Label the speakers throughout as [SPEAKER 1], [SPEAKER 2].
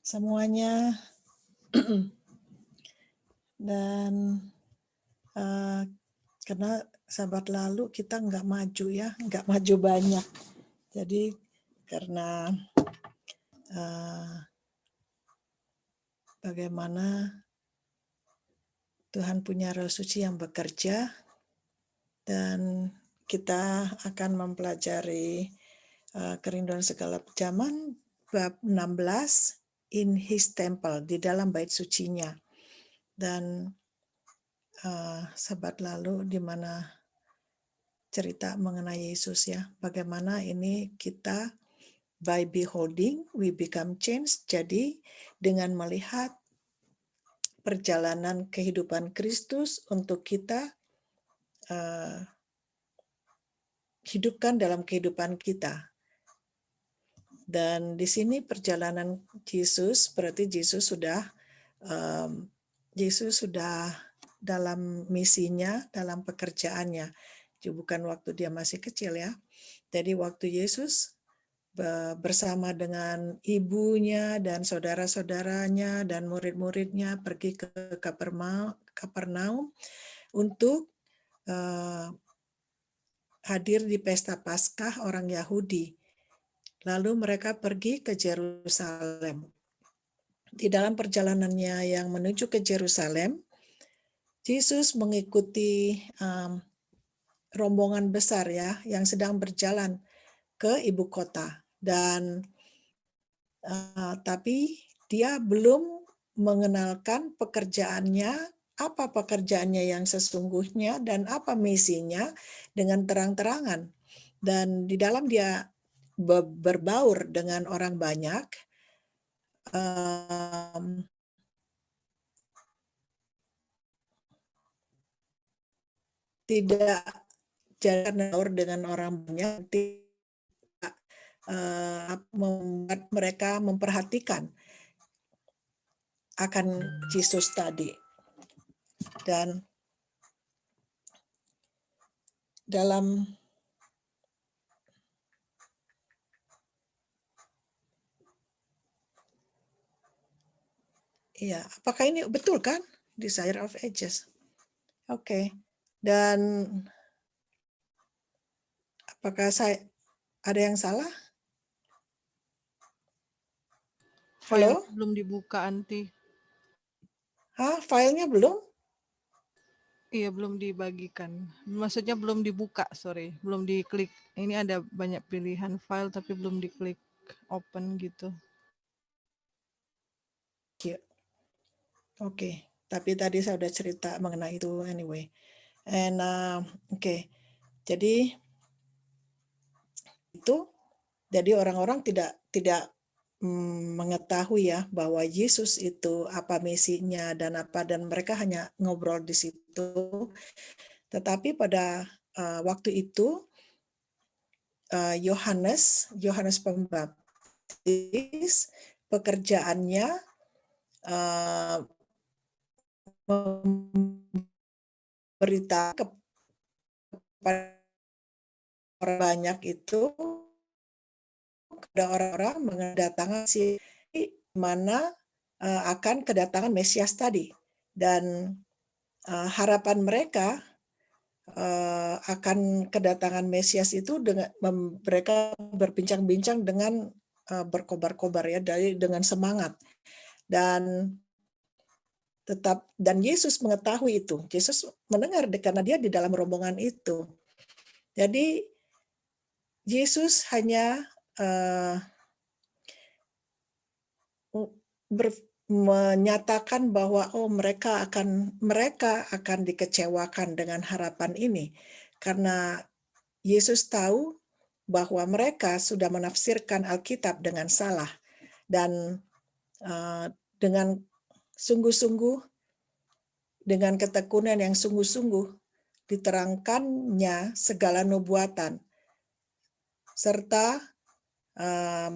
[SPEAKER 1] Semuanya. Dan karena sahabat lalu kita nggak maju ya, nggak maju banyak. Jadi karena bagaimana Tuhan punya Roh Suci yang bekerja, dan kita akan mempelajari Kerinduan Segala Zaman bab 16 in His Temple, di dalam bait sucinya. Dan sahabat lalu di mana cerita mengenai Yesus ya, bagaimana ini kita by beholding we become changed. Jadi dengan melihat perjalanan kehidupan Kristus untuk kita hidupkan dalam kehidupan kita. Dan di sini perjalanan Yesus berarti Yesus sudah dalam misinya, dalam pekerjaannya. Jadi bukan waktu dia masih kecil ya. Jadi waktu Yesus bersama dengan ibunya dan saudara-saudaranya dan murid-muridnya pergi ke Kapernaum untuk hadir di pesta Paskah orang Yahudi. Lalu mereka pergi ke Yerusalem. Di dalam perjalanannya yang menuju ke Yerusalem, Yesus mengikuti rombongan besar ya yang sedang berjalan ke ibu kota, dan tapi dia belum mengenalkan pekerjaannya, apa pekerjaannya yang sesungguhnya dan apa misinya dengan terang-terangan. Dan di dalam dia berbaur dengan orang banyak, tidak jarang berbaur dengan orang banyak, tidak membuat mereka memperhatikan akan Yesus tadi. Dan dalam ya, apakah ini betul kan? Desire of Ages. Oke. Dan apakah ada yang salah?
[SPEAKER 2] File
[SPEAKER 1] Halo?
[SPEAKER 2] belum dibuka, Anti.
[SPEAKER 1] Filenya belum?
[SPEAKER 2] Iya, belum dibagikan. Maksudnya belum dibuka, sorry. Belum diklik. Ini ada banyak pilihan file tapi belum diklik open gitu.
[SPEAKER 1] Oke. Tapi tadi saya sudah cerita mengenai itu anyway. And oke. Jadi itu, jadi orang-orang tidak mengetahui ya bahwa Yesus itu apa misinya dan apa, dan mereka hanya ngobrol di situ. Tetapi pada waktu itu Yohanes Pembaptis pekerjaannya memberitakan kepada orang banyak itu, kepada orang-orang mendatangkan si mana akan kedatangan Mesias tadi, dan harapan mereka akan kedatangan Mesias itu dengan mereka berbincang-bincang dengan berkobar-kobar ya, dengan semangat, dan Yesus mengetahui itu. Yesus mendengar karena dia di dalam rombongan itu. Jadi Yesus hanya menyatakan bahwa mereka akan dikecewakan dengan harapan ini, karena Yesus tahu bahwa mereka sudah menafsirkan Alkitab dengan salah, dan dengan sungguh-sungguh, dengan ketekunan yang sungguh-sungguh diterangkannya segala nubuatan, serta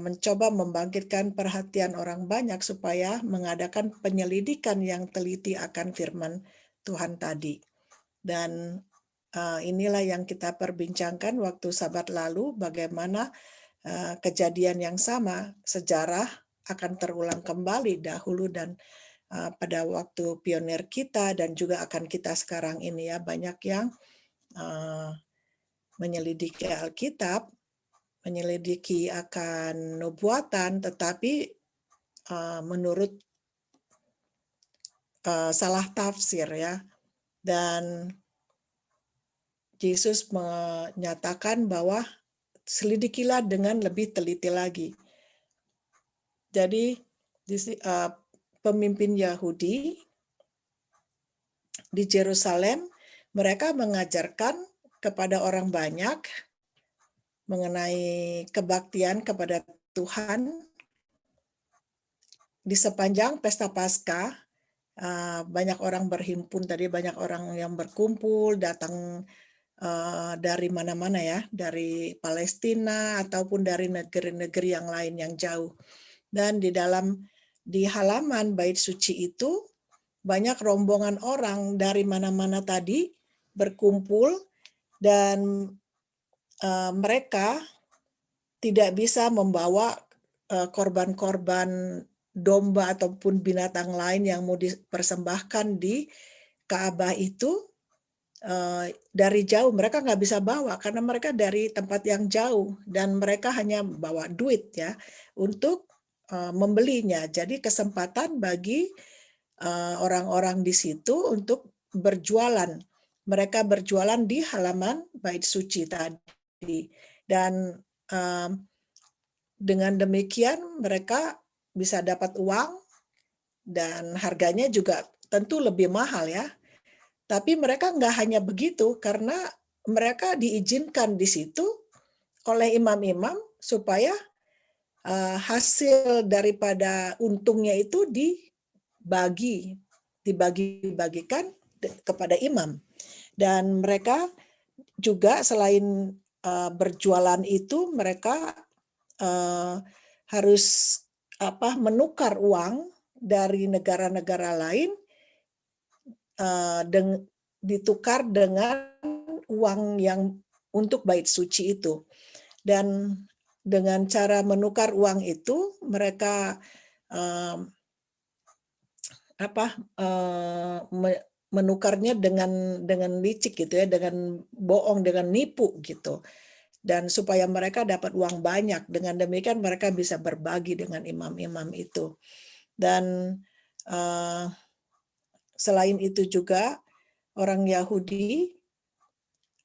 [SPEAKER 1] mencoba membangkitkan perhatian orang banyak supaya mengadakan penyelidikan yang teliti akan firman Tuhan tadi. Dan inilah yang kita perbincangkan waktu Sabat lalu, bagaimana kejadian yang sama, sejarah akan terulang kembali dahulu dan pada waktu pionir kita dan juga akan kita sekarang ini ya, banyak yang menyelidiki Alkitab, menyelidiki akan nubuatan, tetapi menurut salah tafsir ya. Dan Yesus menyatakan bahwa selidikilah dengan lebih teliti lagi. Jadi pemimpin Yahudi di Yerusalem, mereka mengajarkan kepada orang banyak mengenai kebaktian kepada Tuhan. Di sepanjang pesta Paskah, banyak orang berhimpun tadi, banyak orang yang berkumpul, datang dari mana-mana ya, dari Palestina ataupun dari negeri-negeri yang lain yang jauh. Dan di halaman Bait Suci itu banyak rombongan orang dari mana-mana tadi berkumpul, dan mereka tidak bisa membawa korban-korban domba ataupun binatang lain yang mau dipersembahkan di Ka'bah itu dari jauh. Mereka nggak bisa bawa karena mereka dari tempat yang jauh dan mereka hanya bawa duit ya untuk membelinya. Jadi kesempatan bagi orang-orang di situ untuk berjualan. Mereka berjualan di halaman Bait Suci tadi. Dan dengan demikian mereka bisa dapat uang dan harganya juga tentu lebih mahal ya. Tapi mereka nggak hanya begitu, karena mereka diizinkan di situ oleh imam-imam supaya hasil daripada untungnya itu dibagi-bagikan kepada imam. Dan mereka juga selain berjualan itu, mereka harus menukar uang dari negara-negara lain ditukar dengan uang yang untuk Bait Suci itu. Dan dengan cara menukar uang itu mereka menukarnya dengan licik gitu ya, dengan bohong, dengan nipu gitu. Dan supaya mereka dapat uang banyak, dengan demikian mereka bisa berbagi dengan imam-imam itu. Dan selain itu juga orang Yahudi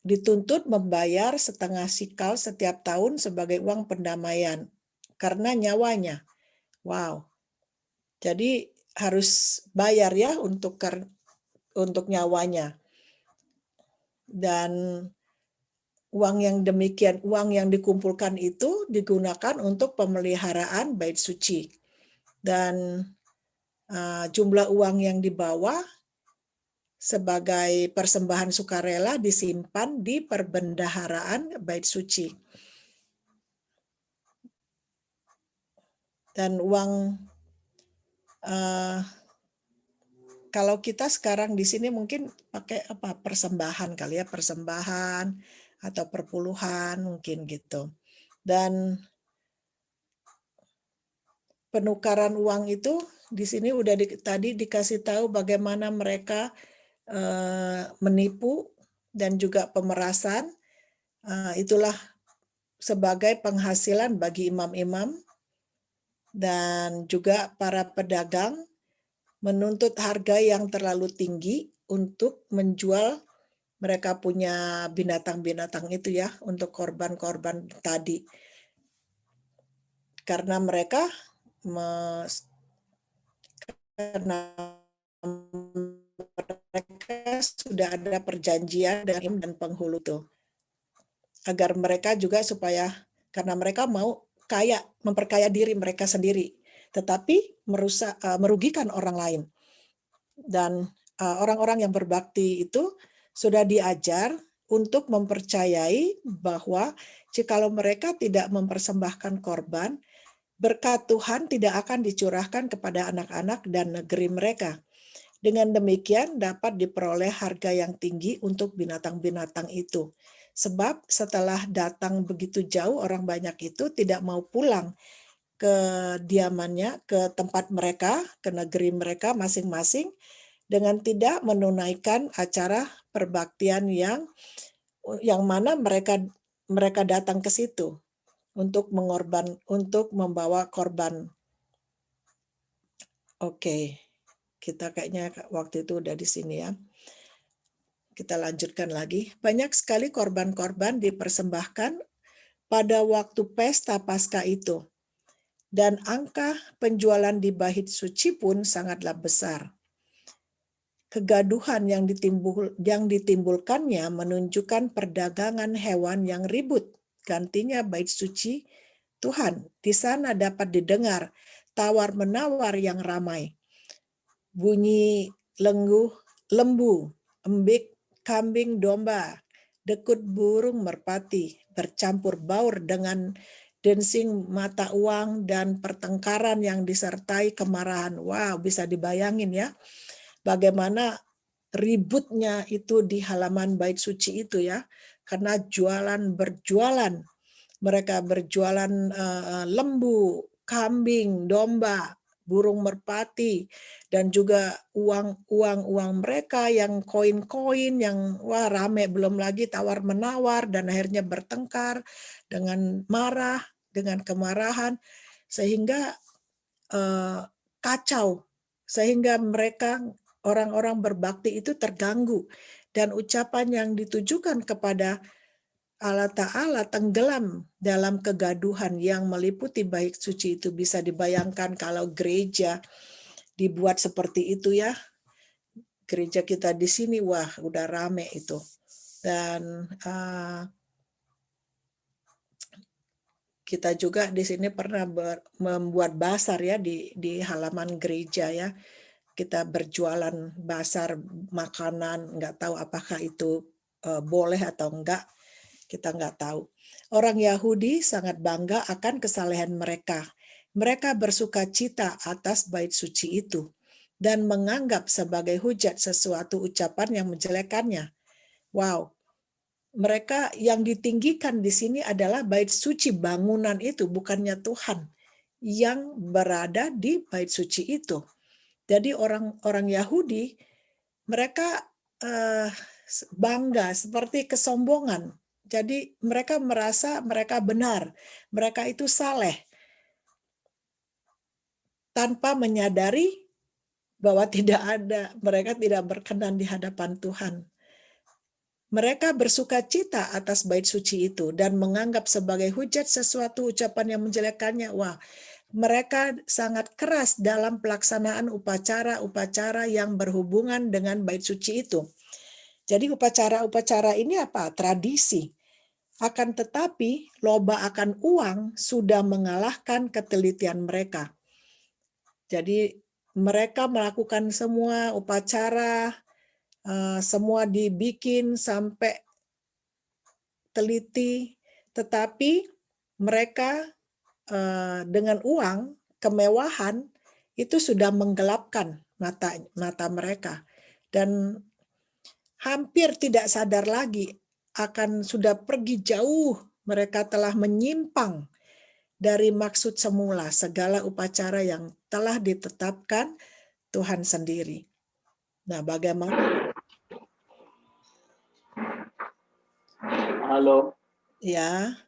[SPEAKER 1] dituntut membayar setengah sikal setiap tahun sebagai uang pendamaian karena nyawanya. Wow. Jadi harus bayar ya untuk nyawanya. Dan uang yang demikian, uang yang dikumpulkan itu digunakan untuk pemeliharaan Bait Suci. Dan jumlah uang yang dibawa sebagai persembahan sukarela disimpan di perbendaharaan Bait Suci. Dan uang, kalau kita sekarang di sini mungkin pakai persembahan kali ya, persembahan atau perpuluhan mungkin gitu. Dan penukaran uang itu di sini udah tadi dikasih tahu bagaimana mereka menipu dan juga pemerasan. Itulah sebagai penghasilan bagi imam-imam dan juga para pedagang menuntut harga yang terlalu tinggi untuk menjual mereka punya binatang-binatang itu ya untuk korban-korban tadi. Karena mereka sudah ada perjanjian dengan imam dan penghulu tuh. Agar mereka juga supaya, karena mereka mau kaya, memperkaya diri mereka sendiri, tetapi merugikan orang lain. Dan orang-orang yang berbakti itu sudah diajar untuk mempercayai bahwa jikalau mereka tidak mempersembahkan korban, berkat Tuhan tidak akan dicurahkan kepada anak-anak dan negeri mereka. Dengan demikian dapat diperoleh harga yang tinggi untuk binatang-binatang itu. Sebab setelah datang begitu jauh, orang banyak itu tidak mau pulang ke diamannya, ke tempat mereka, ke negeri mereka masing-masing, dengan tidak menunaikan acara perbaktian yang mana mereka datang ke situ untuk membawa korban. Oke, kita kayaknya waktu itu udah di sini ya. Kita lanjutkan lagi. Banyak sekali korban-korban dipersembahkan pada waktu pesta Paskah itu. Dan angka penjualan di bait suci pun sangatlah besar. Kegaduhan yang ditimbulkannya menunjukkan perdagangan hewan yang ribut. Gantinya bait suci Tuhan. Di sana dapat didengar tawar-menawar yang ramai. Bunyi lembu, embik, kambing domba, dekut burung merpati, bercampur baur dengan densing mata uang dan pertengkaran yang disertai kemarahan. Wow, bisa dibayangin ya, bagaimana ributnya itu di halaman bait suci itu ya, karena berjualan. Mereka berjualan lembu, kambing, domba, burung merpati, dan juga uang mereka yang koin-koin yang wah rame, belum lagi tawar-menawar, dan akhirnya bertengkar dengan marah, dengan kemarahan, sehingga kacau, sehingga mereka orang-orang berbakti itu terganggu, dan ucapan yang ditujukan kepada Allah Ta'ala tenggelam dalam kegaduhan yang meliputi bait suci itu. Bisa dibayangkan kalau gereja dibuat seperti itu ya. Gereja kita di sini, wah udah rame itu. Dan kita juga di sini pernah membuat basar ya di halaman gereja ya. Kita berjualan basar makanan, nggak tahu apakah itu boleh atau enggak. Kita nggak tahu. Orang Yahudi sangat bangga akan kesalehan mereka. Mereka bersuka cita atas bait suci itu dan menganggap sebagai hujat sesuatu ucapan yang menjelekannya. Wow, mereka yang ditinggikan di sini adalah bait suci, bangunan itu, bukannya Tuhan yang berada di bait suci itu. Jadi orang Yahudi mereka bangga, seperti kesombongan. Jadi mereka merasa mereka benar, mereka itu saleh, tanpa menyadari bahwa mereka tidak berkenan di hadapan Tuhan. Mereka bersuka cita atas bait suci itu dan menganggap sebagai hujat sesuatu ucapan yang menjelekannya. Wah, mereka sangat keras dalam pelaksanaan upacara-upacara yang berhubungan dengan bait suci itu. Jadi upacara-upacara ini apa? Tradisi. Akan tetapi, loba akan uang sudah mengalahkan ketelitian mereka. Jadi mereka melakukan semua upacara, semua dibikin sampai teliti, tetapi mereka dengan uang, kemewahan, itu sudah menggelapkan mata mereka. Dan hampir tidak sadar lagi sudah pergi jauh, mereka telah menyimpang dari maksud semula segala upacara yang telah ditetapkan Tuhan sendiri. Nah, bagaimana?
[SPEAKER 3] Halo.
[SPEAKER 1] Ya.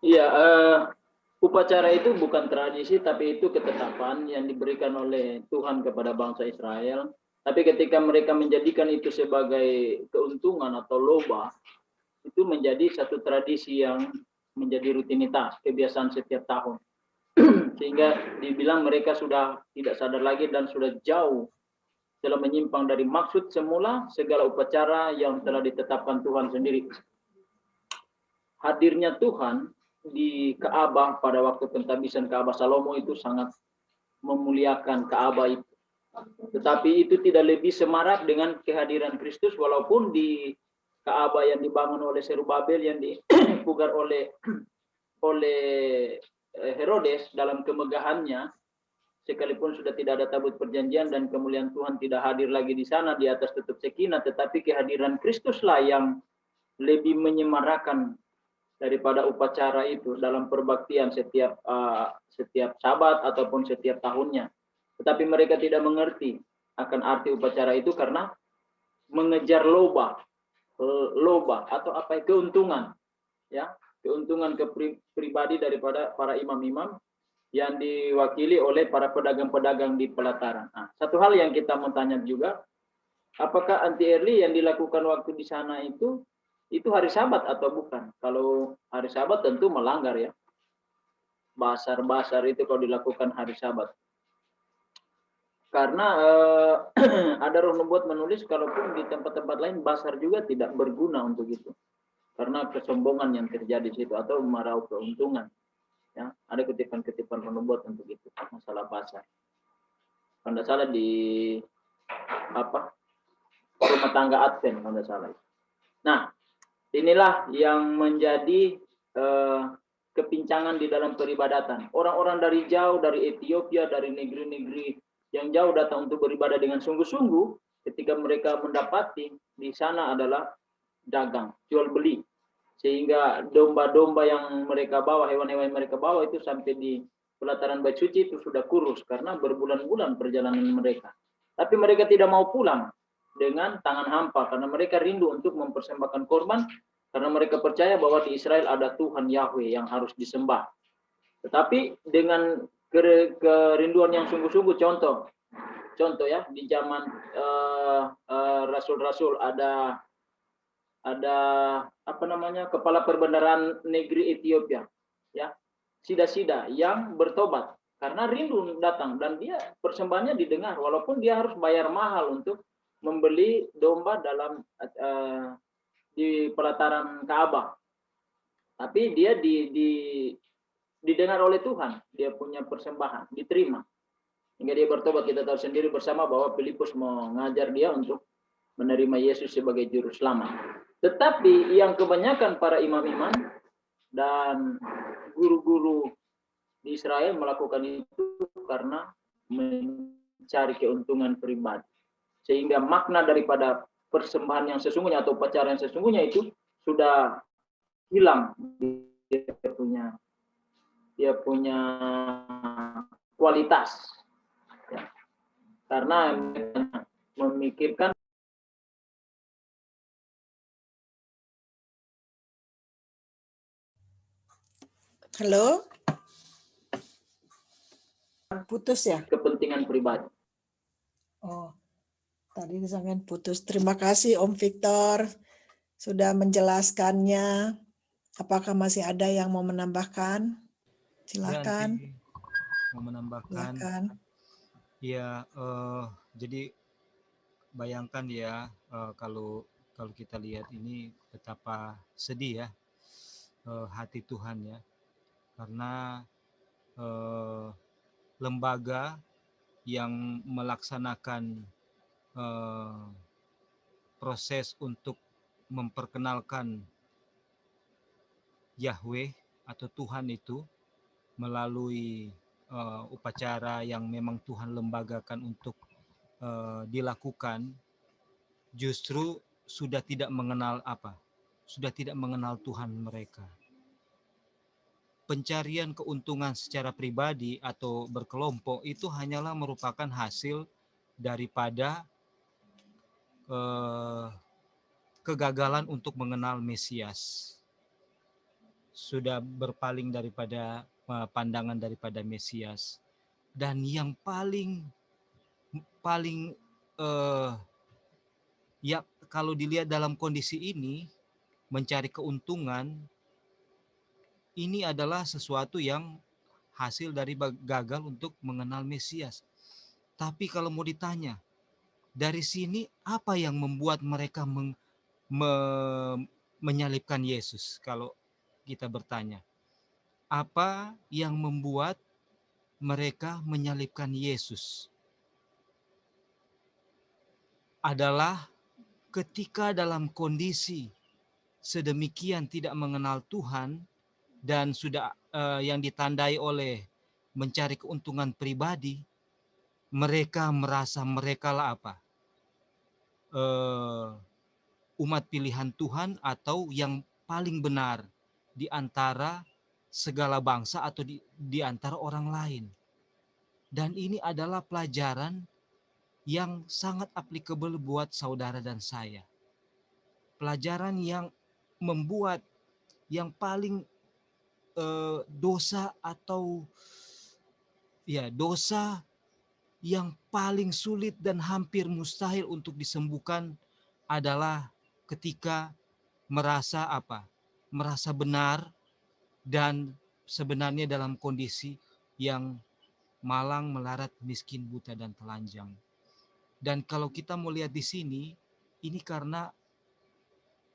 [SPEAKER 3] Iya, upacara itu bukan tradisi, tapi itu ketetapan yang diberikan oleh Tuhan kepada bangsa Israel. Tapi ketika mereka menjadikan itu sebagai keuntungan atau loba, itu menjadi satu tradisi yang menjadi rutinitas, kebiasaan setiap tahun. Sehingga dibilang mereka sudah tidak sadar lagi dan sudah jauh telah menyimpang dari maksud semula segala upacara yang telah ditetapkan Tuhan sendiri. Hadirnya Tuhan di Ka'bah pada waktu pentabisan Ka'bah Salomo itu sangat memuliakan Ka'bah itu. Tetapi itu tidak lebih semarak dengan kehadiran Kristus, walaupun di Ka'bah yang dibangun oleh Zerubabel yang dipugar oleh Herodes dalam kemegahannya, sekalipun sudah tidak ada tabut perjanjian dan kemuliaan Tuhan tidak hadir lagi di sana di atas tutup Shekinah, tetapi kehadiran Kristuslah yang lebih menyemarakan daripada upacara itu dalam perbaktian setiap Sabat ataupun setiap tahunnya. Tetapi mereka tidak mengerti akan arti upacara itu karena mengejar loba atau keuntungan, ya, keuntungan pribadi daripada para imam-imam yang diwakili oleh para pedagang-pedagang di pelataran. Nah, satu hal yang kita mau tanya juga, apakah anti early yang dilakukan waktu di sana itu hari Sabat atau bukan? Kalau hari Sabat tentu melanggar ya. Basar itu kalau dilakukan hari Sabat. Karena ada roh nubuat menulis kalaupun di tempat-tempat lain basar juga tidak berguna untuk itu. Karena kesombongan yang terjadi di situ atau meraup keuntungan. Ya, ada kutipan-kutipan penubuat untuk itu, masalah basar. Kalau tidak salah di rumah tangga Advent, kalau tidak salah. Nah, inilah yang menjadi kepincangan di dalam peribadatan. Orang-orang dari jauh, dari Ethiopia, dari negeri-negeri yang jauh datang untuk beribadah dengan sungguh-sungguh, ketika mereka mendapati di sana adalah dagang, jual beli. Sehingga domba-domba yang mereka bawa, hewan-hewan yang mereka bawa itu sampai di pelataran Bait Suci itu sudah kurus karena berbulan-bulan perjalanan mereka. Tapi mereka tidak mau pulang dengan tangan hampa karena mereka rindu untuk mempersembahkan korban karena mereka percaya bahwa di Israel ada Tuhan Yahweh yang harus disembah. Tetapi dengan kerinduan yang sungguh-sungguh, contoh ya, di zaman rasul-rasul ada kepala perbendaharaan negeri Ethiopia, ya, Sida yang bertobat karena rindu datang dan dia persembahannya didengar walaupun dia harus bayar mahal untuk membeli domba dalam di pelataran Ka'bah, tapi dia didengar oleh Tuhan, dia punya persembahan diterima hingga dia bertobat. Kita tahu sendiri bersama bahwa Filipus mengajar dia untuk menerima Yesus sebagai juru selamat. Tetapi yang kebanyakan para imam-imam dan guru-guru di Israel melakukan itu karena mencari keuntungan pribadi. Sehingga makna daripada persembahan yang sesungguhnya atau upacara yang sesungguhnya itu sudah hilang. Dia punya kualitas. Ya. Karena memikirkan
[SPEAKER 1] Halo? Putus ya?
[SPEAKER 3] kepentingan pribadi.
[SPEAKER 1] Oh, tadi disampaikan putus. Terima kasih Om Victor sudah menjelaskannya. Apakah masih ada yang mau menambahkan? Silakan.
[SPEAKER 4] Ya, mau menambahkan.
[SPEAKER 1] Silakan.
[SPEAKER 4] Ya, jadi bayangkan ya kalau kita lihat ini betapa sedih ya hati Tuhan ya, karena lembaga yang melaksanakan proses untuk memperkenalkan Yahweh atau Tuhan itu melalui upacara yang memang Tuhan lembagakan untuk dilakukan, justru sudah tidak mengenal Tuhan mereka. Pencarian keuntungan secara pribadi atau berkelompok itu hanyalah merupakan hasil daripada kegagalan untuk mengenal Mesias. Sudah berpaling daripada pandangan daripada Mesias. Dan yang paling ya kalau dilihat dalam kondisi ini, mencari keuntungan ini adalah sesuatu yang hasil dari gagal untuk mengenal Mesias. Tapi kalau mau ditanya, dari sini apa yang membuat mereka menyalibkan Yesus? Kalau kita bertanya, apa yang membuat mereka menyalibkan Yesus? Adalah ketika dalam kondisi sedemikian tidak mengenal Tuhan dan sudah yang ditandai oleh mencari keuntungan pribadi, mereka merasa merekalah apa? Umat pilihan Tuhan atau yang paling benar di antara segala bangsa atau di antara orang lain. Dan ini adalah pelajaran yang sangat applicable buat saudara dan saya. Pelajaran yang membuat yang paling dosa atau ya dosa yang paling sulit dan hampir mustahil untuk disembuhkan adalah ketika merasa apa? Merasa benar dan sebenarnya dalam kondisi yang malang, melarat, miskin, buta, dan telanjang. Dan kalau kita mau lihat di sini, ini karena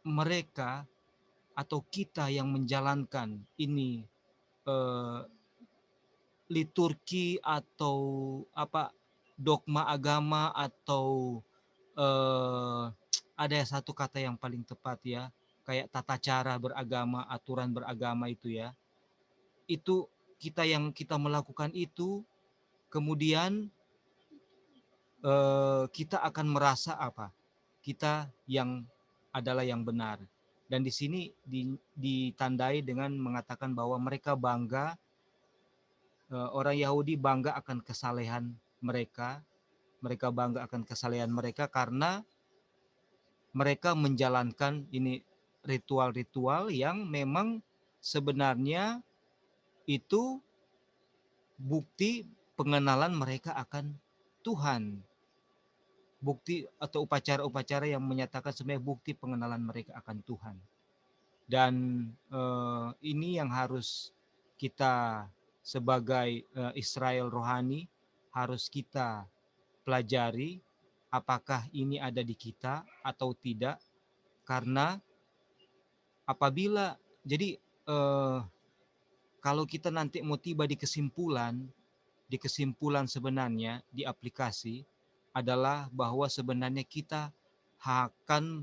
[SPEAKER 4] mereka atau kita yang menjalankan ini liturgi atau apa dogma agama atau ada satu kata yang paling tepat ya, kayak tata cara beragama, aturan beragama itu ya. Itu kita melakukan itu, kemudian kita akan merasa apa? Kita yang adalah yang benar. Dan di sini ditandai dengan mengatakan bahwa mereka bangga, orang Yahudi bangga akan kesalehan mereka bangga akan kesalehan mereka karena mereka menjalankan ini ritual-ritual yang memang sebenarnya itu bukti pengenalan mereka akan Tuhan. Bukti atau upacara-upacara yang menyatakan sebenarnya bukti pengenalan mereka akan Tuhan. Dan ini yang harus kita sebagai Israel rohani harus kita pelajari, apakah ini ada di kita atau tidak. Karena apabila jadi kalau kita nanti mau tiba di kesimpulan sebenarnya di aplikasi adalah bahwa sebenarnya kita akan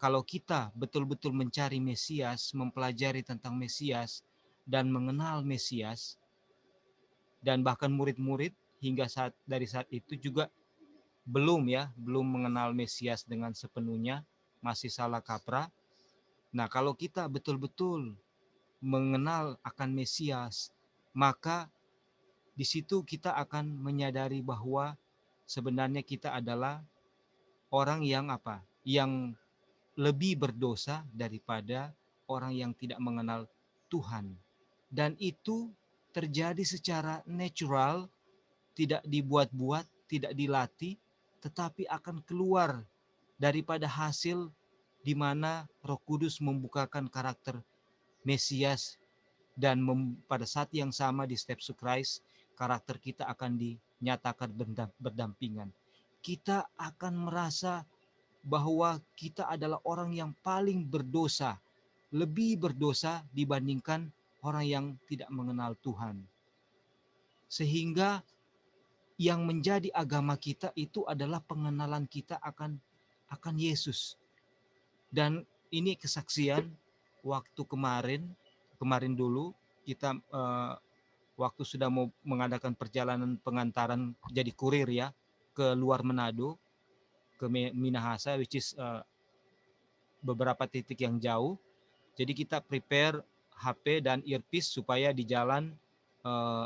[SPEAKER 4] kalau kita betul-betul mencari Mesias, mempelajari tentang Mesias dan mengenal Mesias, dan bahkan murid-murid hingga dari saat itu juga belum mengenal Mesias dengan sepenuhnya, masih salah kaprah. Nah, kalau kita betul-betul mengenal akan Mesias, maka di situ kita akan menyadari bahwa sebenarnya kita adalah orang yang apa? Yang lebih berdosa daripada orang yang tidak mengenal Tuhan. Dan itu terjadi secara natural, tidak dibuat-buat, tidak dilatih, tetapi akan keluar daripada hasil di mana Roh Kudus membukakan karakter Mesias, dan pada saat yang sama di Steps to Christ, karakter kita akan dinyatakan berdampingan. Kita akan merasa bahwa kita adalah orang yang paling berdosa, lebih berdosa dibandingkan orang yang tidak mengenal Tuhan. Sehingga yang menjadi agama kita itu adalah pengenalan kita akan Yesus. Dan ini kesaksian waktu kemarin dulu kita waktu sudah mau mengadakan perjalanan pengantaran jadi kurir ya ke luar Manado, ke Minahasa, which is beberapa titik yang jauh. Jadi kita prepare HP dan earpiece supaya di jalan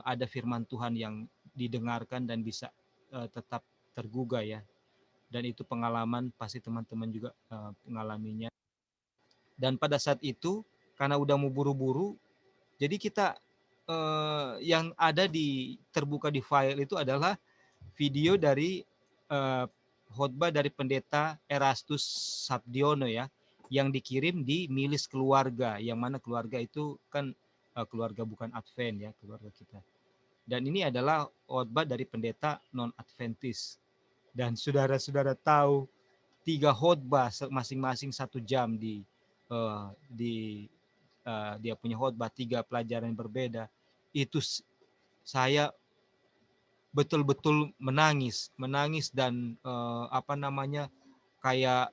[SPEAKER 4] ada firman Tuhan yang didengarkan dan bisa tetap tergugah ya. Dan itu pengalaman, pasti teman-teman juga mengalaminya. Dan pada saat itu karena udah mau buru-buru, jadi kita yang ada terbuka di file itu adalah video dari khotbah dari pendeta Erastus Sabdiono ya, yang dikirim di milis keluarga, yang mana keluarga itu kan keluarga bukan Advent ya, keluarga kita. Dan ini adalah khotbah dari pendeta non-Adventis. Dan saudara-saudara tahu 3 khotbah masing-masing 1 jam di dia punya khotbah, 3 pelajaran yang berbeda. Itu saya betul-betul menangis dan kayak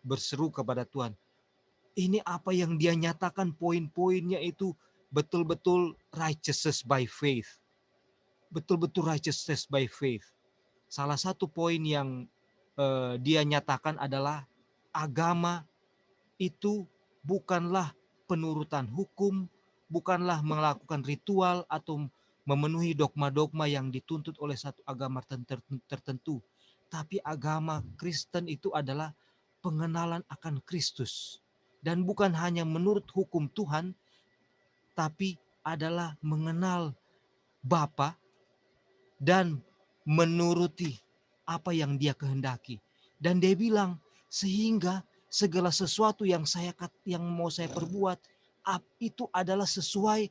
[SPEAKER 4] berseru kepada Tuhan. Ini apa yang dia nyatakan, poin-poinnya itu betul-betul righteousness by faith. betul-betul righteousness by faith. Salah satu poin yang dia nyatakan adalah agama itu bukanlah penurutan hukum, bukanlah melakukan ritual atau memenuhi dogma-dogma yang dituntut oleh satu agama tertentu. Tapi agama Kristen itu adalah pengenalan akan Kristus. Dan bukan hanya menurut hukum Tuhan, tapi adalah mengenal Bapa dan menuruti apa yang dia kehendaki. Dan dia bilang, sehingga segala sesuatu yang mau saya perbuat itu adalah sesuai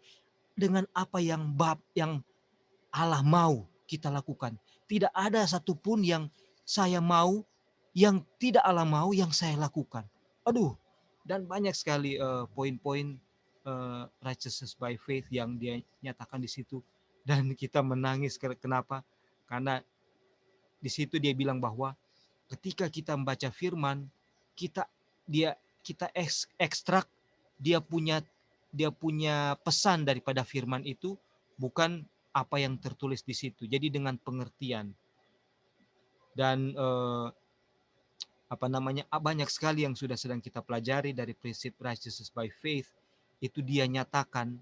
[SPEAKER 4] dengan apa yang Allah mau kita lakukan. Tidak ada satupun yang saya mau yang tidak Allah mau yang saya lakukan. Aduh, dan banyak sekali poin-poin righteousness by faith yang dia nyatakan di situ, dan kita menangis. Kenapa? Karena di situ dia bilang bahwa ketika kita membaca firman, kita ekstrak dia punya pesan daripada firman itu, bukan apa yang tertulis di situ. Jadi dengan pengertian. Dan banyak sekali yang sedang kita pelajari dari prinsip righteousness by faith, itu dia nyatakan,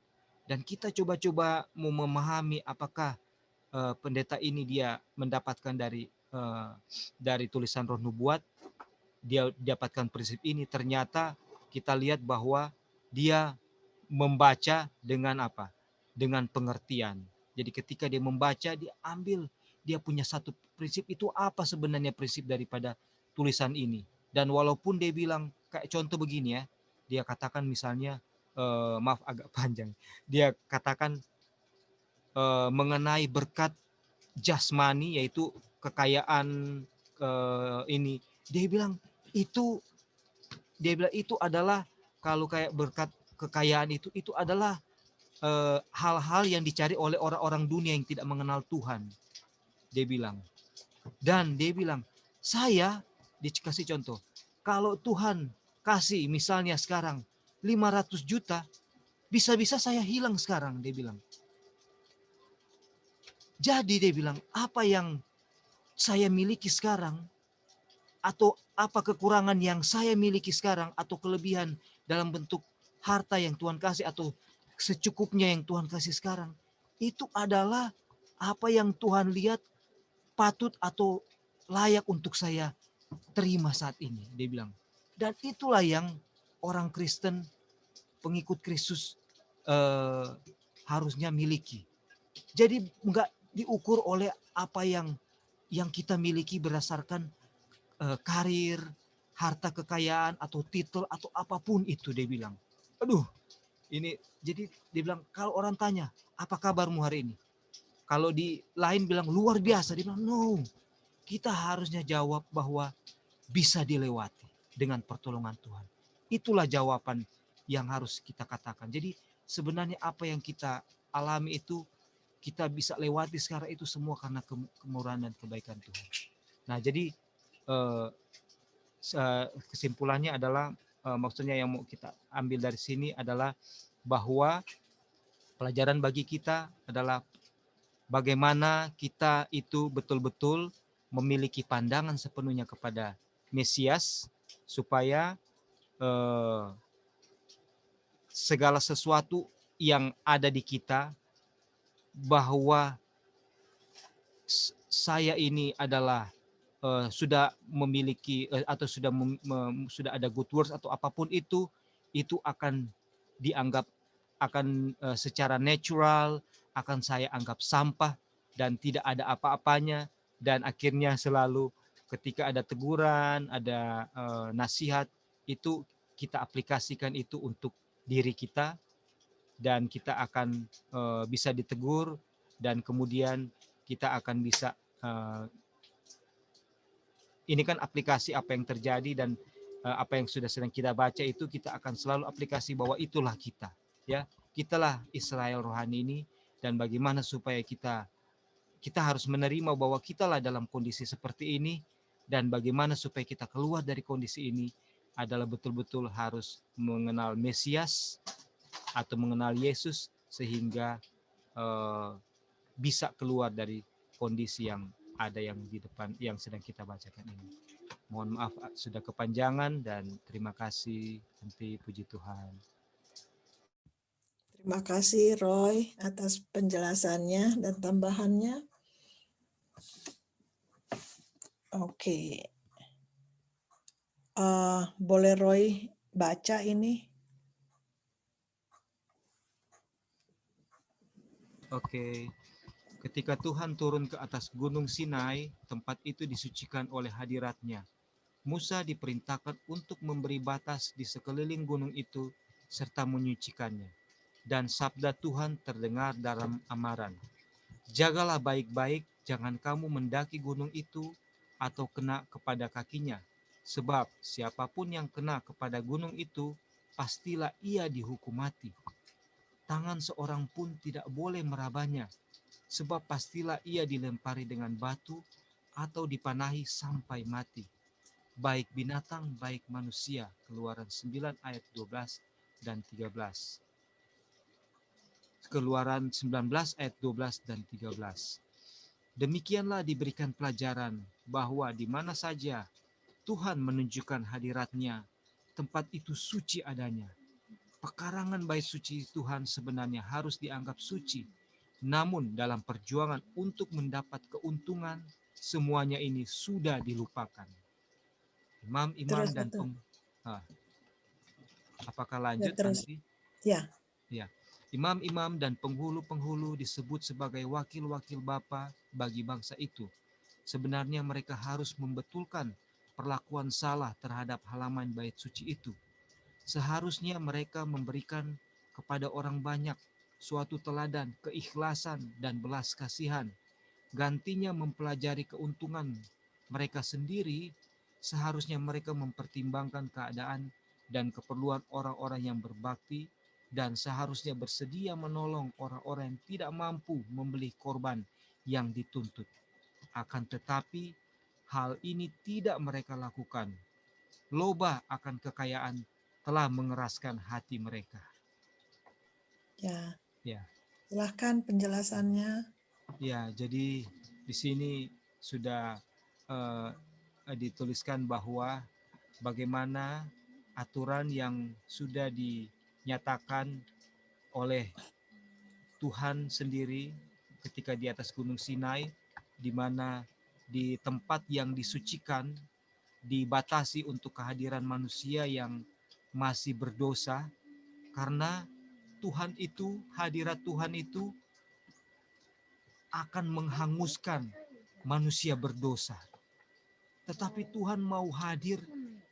[SPEAKER 4] dan kita coba-coba mau memahami apakah pendeta ini dia mendapatkan dari tulisan Roh Nubuat, dia dapatkan prinsip ini. Ternyata kita lihat bahwa dia membaca dengan apa? Dengan pengertian. Jadi ketika dia membaca, dia punya satu prinsip. Itu apa sebenarnya prinsip daripada tulisan ini. Dan walaupun dia bilang, kayak contoh begini ya, dia katakan misalnya, maaf agak panjang, dia katakan mengenai berkat jasmani, yaitu kekayaan ini, dia bilang itu adalah, kalau kayak berkat kekayaan itu adalah hal-hal yang dicari oleh orang-orang dunia yang tidak mengenal Tuhan, dia bilang. Dan dia bilang, saya dikasih contoh, kalau Tuhan kasih misalnya sekarang 500 juta, bisa-bisa saya hilang sekarang, dia bilang. Jadi dia bilang, apa yang saya miliki sekarang, atau apa kekurangan yang saya miliki sekarang, atau kelebihan dalam bentuk harta yang Tuhan kasih, atau secukupnya yang Tuhan kasih sekarang, itu adalah apa yang Tuhan lihat patut atau layak untuk saya terima saat ini, dia bilang. Dan itulah yang orang Kristen, pengikut Kristus harusnya miliki. Jadi enggak diukur oleh apa yang kita miliki berdasarkan karir, harta kekayaan, atau titel, atau apapun itu, dia bilang. Aduh, ini jadi dia bilang, kalau orang tanya, apa kabarmu hari ini? Kalau di lain bilang luar biasa, dia bilang no. Kita harusnya jawab bahwa bisa dilewati dengan pertolongan Tuhan. Itulah jawaban yang harus kita katakan. Jadi sebenarnya apa yang kita alami itu, kita bisa lewati sekarang itu semua karena kemurahan dan kebaikan Tuhan. Nah, jadi kesimpulannya adalah, maksudnya yang mau kita ambil dari sini adalah bahwa pelajaran bagi kita adalah bagaimana kita itu betul-betul memiliki pandangan sepenuhnya kepada Mesias, supaya segala sesuatu yang ada di kita, bahwa saya ini adalah sudah memiliki atau sudah ada good works atau apapun itu akan dianggap, akan secara natural akan saya anggap sampah dan tidak ada apa-apanya. Dan akhirnya selalu ketika ada teguran, ada nasihat, itu kita aplikasikan itu untuk diri kita, dan kita akan bisa ditegur, dan kemudian kita akan bisa ini kan aplikasi apa yang terjadi, dan apa yang sudah sedang kita baca itu kita akan selalu aplikasi bahwa itulah kita, ya, kitalah Israel rohani ini. Dan bagaimana supaya kita harus menerima bahwa kitalah dalam kondisi seperti ini, dan bagaimana supaya kita keluar dari kondisi ini adalah betul-betul harus mengenal Mesias atau mengenal Yesus, sehingga bisa keluar dari kondisi yang ada yang di depan yang sedang kita bacakan ini. Mohon maaf sudah kepanjangan dan terima kasih. Nanti puji Tuhan.
[SPEAKER 1] Terima kasih Roy atas penjelasannya dan tambahannya. Oke. Boleh Roy baca ini?
[SPEAKER 4] Oke. Ketika Tuhan turun ke atas gunung Sinai, tempat itu disucikan oleh hadiratnya. Musa diperintahkan untuk memberi batas di sekeliling gunung itu serta menyucikannya. Dan sabda Tuhan terdengar dalam amaran. Jagalah baik-baik, jangan kamu mendaki gunung itu atau kena kepada kakinya. Sebab siapapun yang kena kepada gunung itu, pastilah ia dihukum mati. Tangan seorang pun tidak boleh merabanya, sebab pastilah ia dilempari dengan batu atau dipanahi sampai mati. Baik binatang, baik manusia. Keluaran 9 ayat 12 dan 13. Keluaran 19 ayat 12 dan 13. Demikianlah diberikan pelajaran bahwa di mana saja Tuhan menunjukkan hadiratnya, tempat itu suci adanya. Pekarangan bait suci Tuhan sebenarnya harus dianggap suci. Namun dalam perjuangan untuk mendapat keuntungan, semuanya ini sudah dilupakan. Imam-imam
[SPEAKER 1] Terus
[SPEAKER 4] dan
[SPEAKER 1] betul.
[SPEAKER 4] apakah
[SPEAKER 1] Ya,
[SPEAKER 4] lanjut
[SPEAKER 1] terus.
[SPEAKER 4] nanti?
[SPEAKER 1] Ya.
[SPEAKER 4] Ya. Imam-imam dan penghulu-penghulu disebut sebagai wakil-wakil Bapa bagi bangsa itu. Sebenarnya mereka harus membetulkan perlakuan salah terhadap halaman bait suci itu. Seharusnya mereka memberikan kepada orang banyak suatu teladan keikhlasan dan belas kasihan. Gantinya mempelajari keuntungan mereka sendiri, seharusnya mereka mempertimbangkan keadaan dan keperluan orang-orang yang berbakti dan seharusnya bersedia menolong orang-orang yang tidak mampu membeli korban yang dituntut. Akan tetapi hal ini tidak mereka lakukan. Loba akan kekayaan telah mengeraskan hati mereka.
[SPEAKER 1] Ya.
[SPEAKER 4] Ya.
[SPEAKER 1] Silahkan penjelasannya.
[SPEAKER 4] Ya, jadi di sini sudah dituliskan bahwa bagaimana aturan yang sudah dinyatakan oleh Tuhan sendiri ketika di atas Gunung Sinai, di mana di tempat yang disucikan dibatasi untuk kehadiran manusia yang masih berdosa, karena Tuhan itu, hadirat Tuhan itu akan menghanguskan manusia berdosa. Tetapi Tuhan mau hadir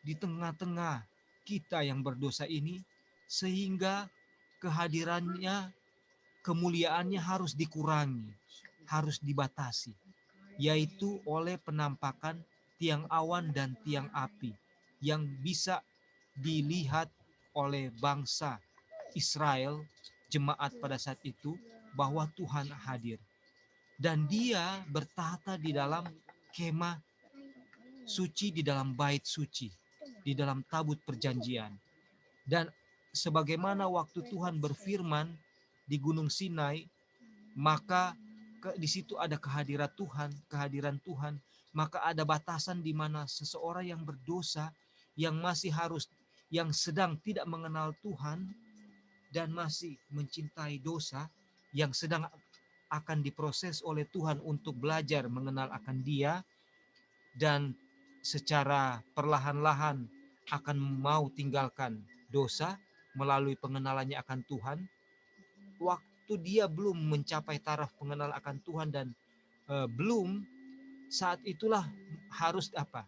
[SPEAKER 4] di tengah-tengah kita yang berdosa ini, sehingga kehadirannya, kemuliaannya harus dikurangi, harus dibatasi, yaitu oleh penampakan tiang awan dan tiang api yang bisa dilihat oleh bangsa Israel, jemaat pada saat itu, bahwa Tuhan hadir. Dan dia bertahta di dalam kemah suci, di dalam bait suci, di dalam tabut perjanjian. Dan sebagaimana waktu Tuhan berfirman di Gunung Sinai, maka di situ ada kehadiran Tuhan, maka ada batasan di mana seseorang yang berdosa, yang masih harus, yang sedang tidak mengenal Tuhan dan masih mencintai dosa, yang sedang akan diproses oleh Tuhan untuk belajar mengenal akan Dia, dan secara perlahan-lahan akan mau tinggalkan dosa melalui pengenalannya akan Tuhan. Waktu dia belum mencapai taraf pengenalan akan Tuhan dan belum, saat itulah harus apa?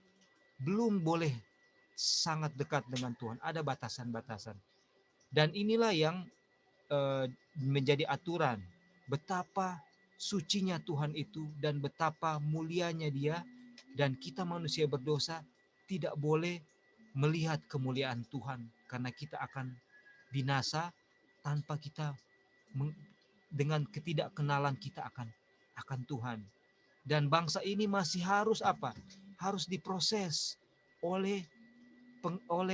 [SPEAKER 4] Belum boleh sangat dekat dengan Tuhan. Ada batasan-batasan. Dan inilah yang menjadi aturan. Betapa sucinya Tuhan itu dan betapa mulianya Dia, dan kita manusia berdosa tidak boleh melihat kemuliaan Tuhan karena kita akan binasa tanpa kita dengan ketidakkenalan kita akan Tuhan. Dan bangsa ini masih harus apa? Harus diproses oleh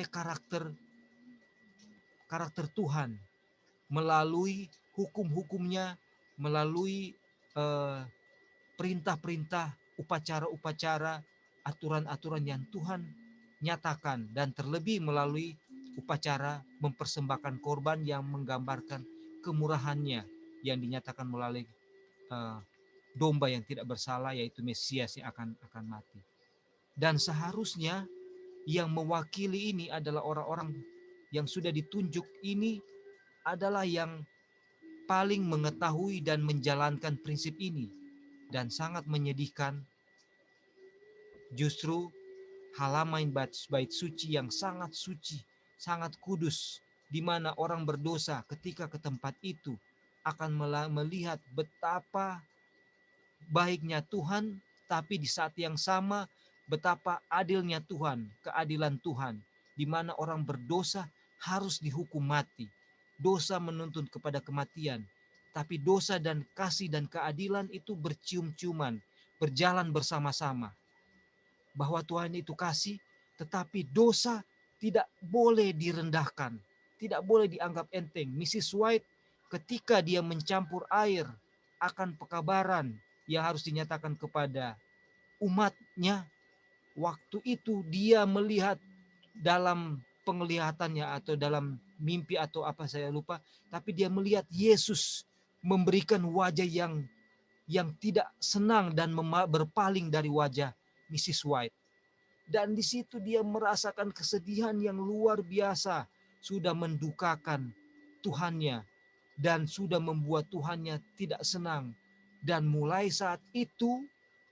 [SPEAKER 4] karakter Tuhan melalui hukum-hukumnya, melalui perintah-perintah, upacara-upacara, aturan-aturan yang Tuhan nyatakan, dan terlebih melalui upacara mempersembahkan korban yang menggambarkan kemurahannya yang dinyatakan melalui domba yang tidak bersalah, yaitu Mesias yang akan mati. Dan seharusnya yang mewakili ini adalah orang-orang yang sudah ditunjuk ini adalah yang paling mengetahui dan menjalankan prinsip ini. Dan sangat menyedihkan, justru halaman bait suci yang sangat suci, sangat kudus, di mana orang berdosa ketika ke tempat itu akan melihat betapa baiknya Tuhan, tapi di saat yang sama betapa adilnya Tuhan, keadilan Tuhan, di mana orang berdosa harus dihukum mati. Dosa menuntun kepada kematian, tapi dosa dan kasih dan keadilan itu bercium-ciuman, berjalan bersama-sama. Bahwa Tuhan itu kasih, tetapi dosa tidak boleh direndahkan, tidak boleh dianggap enteng. Mrs. White ketika dia mencampur air akan pekabaran yang harus dinyatakan kepada umatnya, waktu itu dia melihat dalam penglihatannya atau dalam mimpi atau apa saya lupa, tapi dia melihat Yesus memberikan wajah yang tidak senang dan berpaling dari wajah Mrs. White. Dan di situ dia merasakan kesedihan yang luar biasa, sudah mendukakan Tuhannya dan sudah membuat Tuhannya tidak senang. Dan mulai saat itu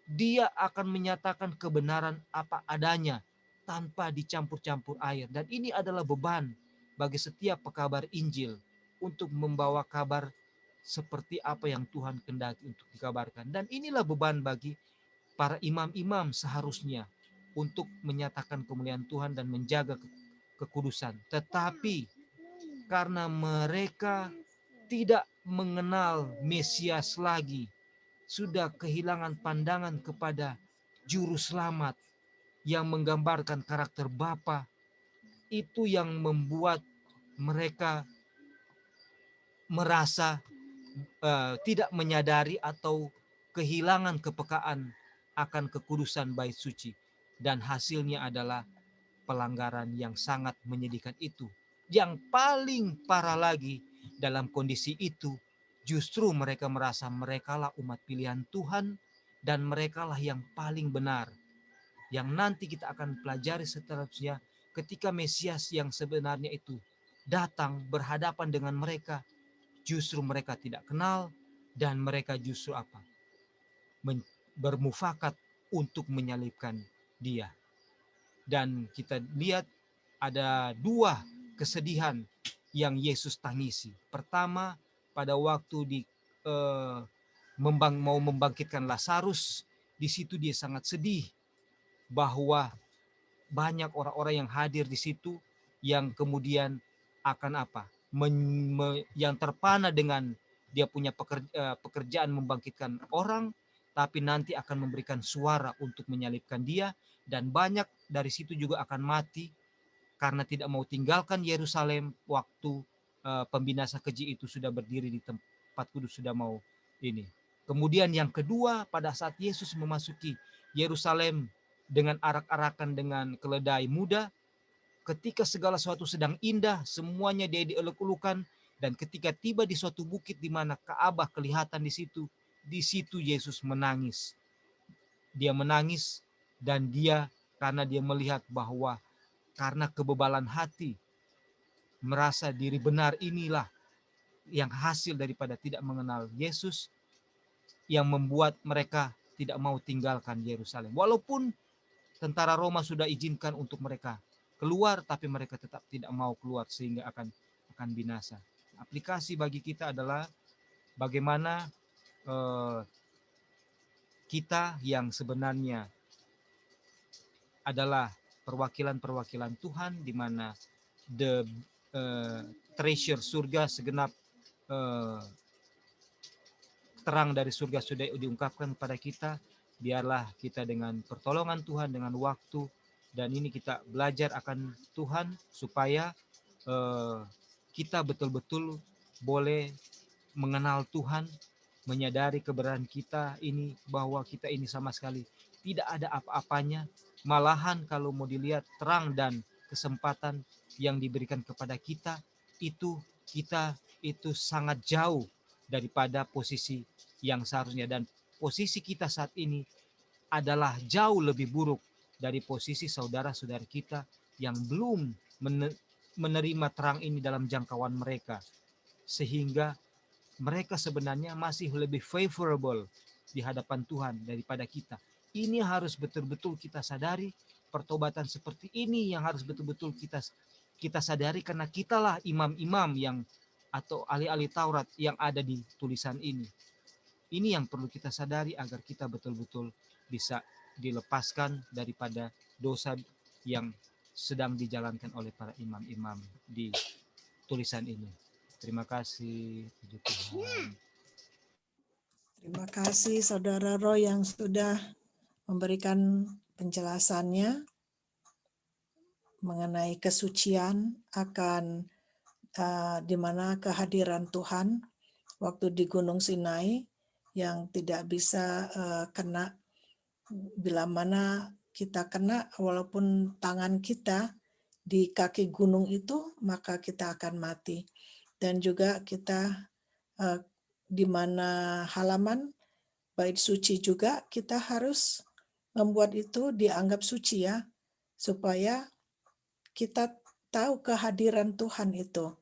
[SPEAKER 4] dia akan menyatakan kebenaran apa adanya tanpa dicampur-campur air. Dan ini adalah beban bagi setiap pekabar Injil untuk membawa kabar seperti apa yang Tuhan kehendaki untuk dikabarkan. Dan inilah beban bagi para imam-imam seharusnya untuk menyatakan kemuliaan Tuhan dan menjaga kekudusan. Tetapi karena mereka tidak mengenal Mesias lagi, sudah kehilangan pandangan kepada juru selamat yang menggambarkan karakter Bapa, itu yang membuat mereka merasa tidak menyadari atau kehilangan kepekaan akan kekudusan bait suci. Dan hasilnya adalah pelanggaran yang sangat menyedihkan itu. Yang paling parah lagi dalam kondisi itu, justru mereka merasa merekalah umat pilihan Tuhan dan merekalah yang paling benar. Yang nanti kita akan pelajari seterusnya ketika Mesias yang sebenarnya itu datang berhadapan dengan mereka, justru mereka tidak kenal dan mereka justru apa? Bermufakat untuk menyalibkan dia. Dan kita lihat ada dua kesedihan yang Yesus tangisi. Pertama, pada waktu mau membangkitkan Lazarus, di situ dia sangat sedih bahwa banyak orang-orang yang hadir di situ yang kemudian akan apa? Yang terpana dengan dia punya pekerjaan membangkitkan orang, tapi nanti akan memberikan suara untuk menyalibkan dia. Dan banyak dari situ juga akan mati karena tidak mau tinggalkan Yerusalem waktu pembinasa keji itu sudah berdiri di tempat kudus, sudah mau ini. Kemudian yang kedua, pada saat Yesus memasuki Yerusalem dengan arak-arakan dengan keledai muda, ketika segala sesuatu sedang indah, semuanya dia dieluk-elukan, dan ketika tiba di suatu bukit di mana Ka'bah kelihatan di situ Yesus menangis. Dia menangis dan karena dia melihat bahwa karena kebebalan hati, merasa diri benar, inilah yang hasil daripada tidak mengenal Yesus yang membuat mereka tidak mau tinggalkan Yerusalem. Walaupun tentara Roma sudah izinkan untuk mereka keluar, tapi mereka tetap tidak mau keluar sehingga akan binasa. Aplikasi bagi kita adalah bagaimana kita yang sebenarnya adalah perwakilan-perwakilan Tuhan, di mana the treasure surga, segenap terang dari surga sudah diungkapkan kepada kita. Biarlah kita dengan pertolongan Tuhan, dengan waktu, dan ini kita belajar akan Tuhan supaya kita betul-betul boleh mengenal Tuhan menyadari keberadaan kita ini, bahwa kita ini sama sekali tidak ada apa-apanya. Malahan kalau mau dilihat terang dan kesempatan yang diberikan kepada kita itu sangat jauh daripada posisi yang seharusnya, dan posisi kita saat ini adalah jauh lebih buruk dari posisi saudara-saudara kita yang belum menerima terang ini dalam jangkauan mereka, sehingga mereka sebenarnya masih lebih favorable di hadapan Tuhan daripada kita. Ini harus betul-betul kita sadari, pertobatan seperti ini yang harus betul-betul kita sadari, karena kitalah imam-imam yang atau ahli-ahli Taurat yang ada di tulisan ini. Ini yang perlu kita sadari agar kita betul-betul bisa dilepaskan daripada dosa yang sedang dijalankan oleh para imam-imam di tulisan ini. Terima kasih. Puji Tuhan.
[SPEAKER 1] Terima kasih Saudara Roy yang sudah memberikan penjelasannya mengenai kesucian akan di mana kehadiran Tuhan waktu di Gunung Sinai yang tidak bisa kena bila mana kita kena, walaupun tangan kita di kaki gunung itu, maka kita akan mati. Dan juga kita di mana halaman bait suci juga kita harus membuat itu dianggap suci ya, supaya kita tahu kehadiran Tuhan itu.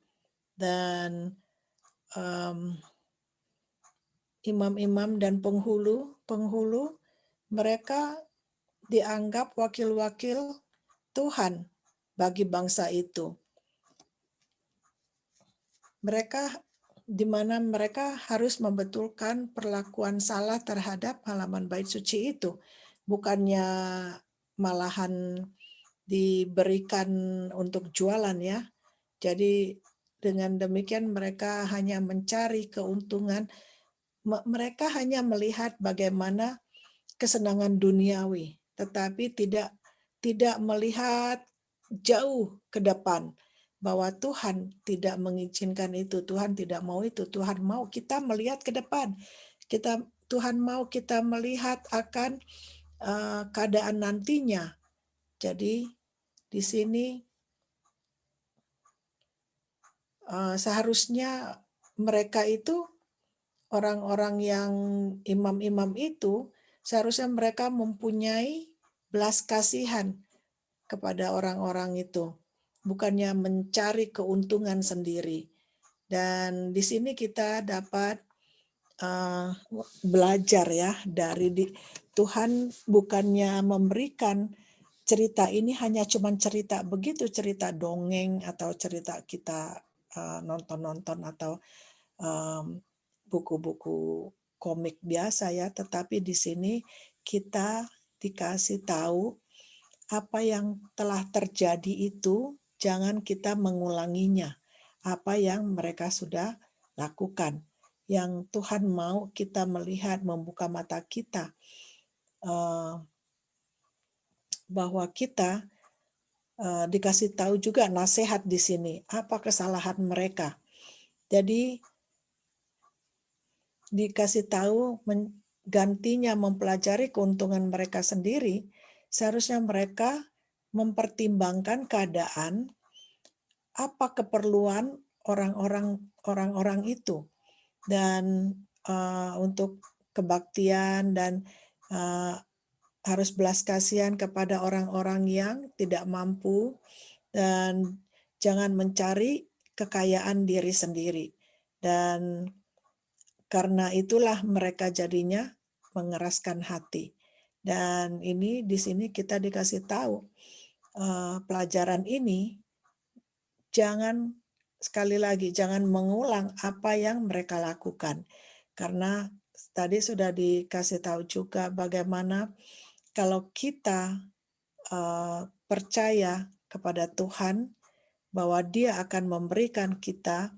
[SPEAKER 1] Dan imam-imam dan penghulu mereka dianggap wakil-wakil Tuhan bagi bangsa itu. Mereka di mana mereka harus membetulkan perlakuan salah terhadap halaman bait suci itu. Bukannya malahan diberikan untuk jualan ya. Jadi dengan demikian mereka hanya mencari keuntungan. Mereka hanya melihat bagaimana kesenangan duniawi, tetapi tidak melihat jauh ke depan, bahwa Tuhan tidak mengizinkan itu, Tuhan tidak mau itu, Tuhan mau kita melihat ke depan. Tuhan mau kita melihat akan keadaan nantinya. Jadi di sini seharusnya mereka itu orang-orang yang imam-imam itu seharusnya mereka mempunyai belas kasihan kepada orang-orang itu, bukannya mencari keuntungan sendiri. Dan di sini kita dapat belajar ya dari Tuhan bukannya memberikan cerita ini hanya cuman cerita begitu, cerita dongeng atau cerita kita nonton-nonton atau buku-buku komik biasa ya, tetapi di sini kita dikasih tahu apa yang telah terjadi itu jangan kita mengulanginya. Apa yang mereka sudah lakukan. Yang Tuhan mau kita melihat, membuka mata kita bahwa kita dikasih tahu juga nasihat di sini. Apa kesalahan mereka. Jadi dikasih tahu gantinya mempelajari keuntungan mereka sendiri, seharusnya mereka mempertimbangkan keadaan apa keperluan orang-orang itu, dan untuk kebaktian dan harus belas kasihan kepada orang-orang yang tidak mampu, dan jangan mencari kekayaan diri sendiri. Dan karena itulah mereka jadinya mengeraskan hati. Dan ini di sini kita dikasih tahu pelajaran ini, jangan sekali lagi jangan mengulang apa yang mereka lakukan. Karena tadi sudah dikasih tahu juga bagaimana kalau kita percaya kepada Tuhan bahwa Dia akan memberikan kita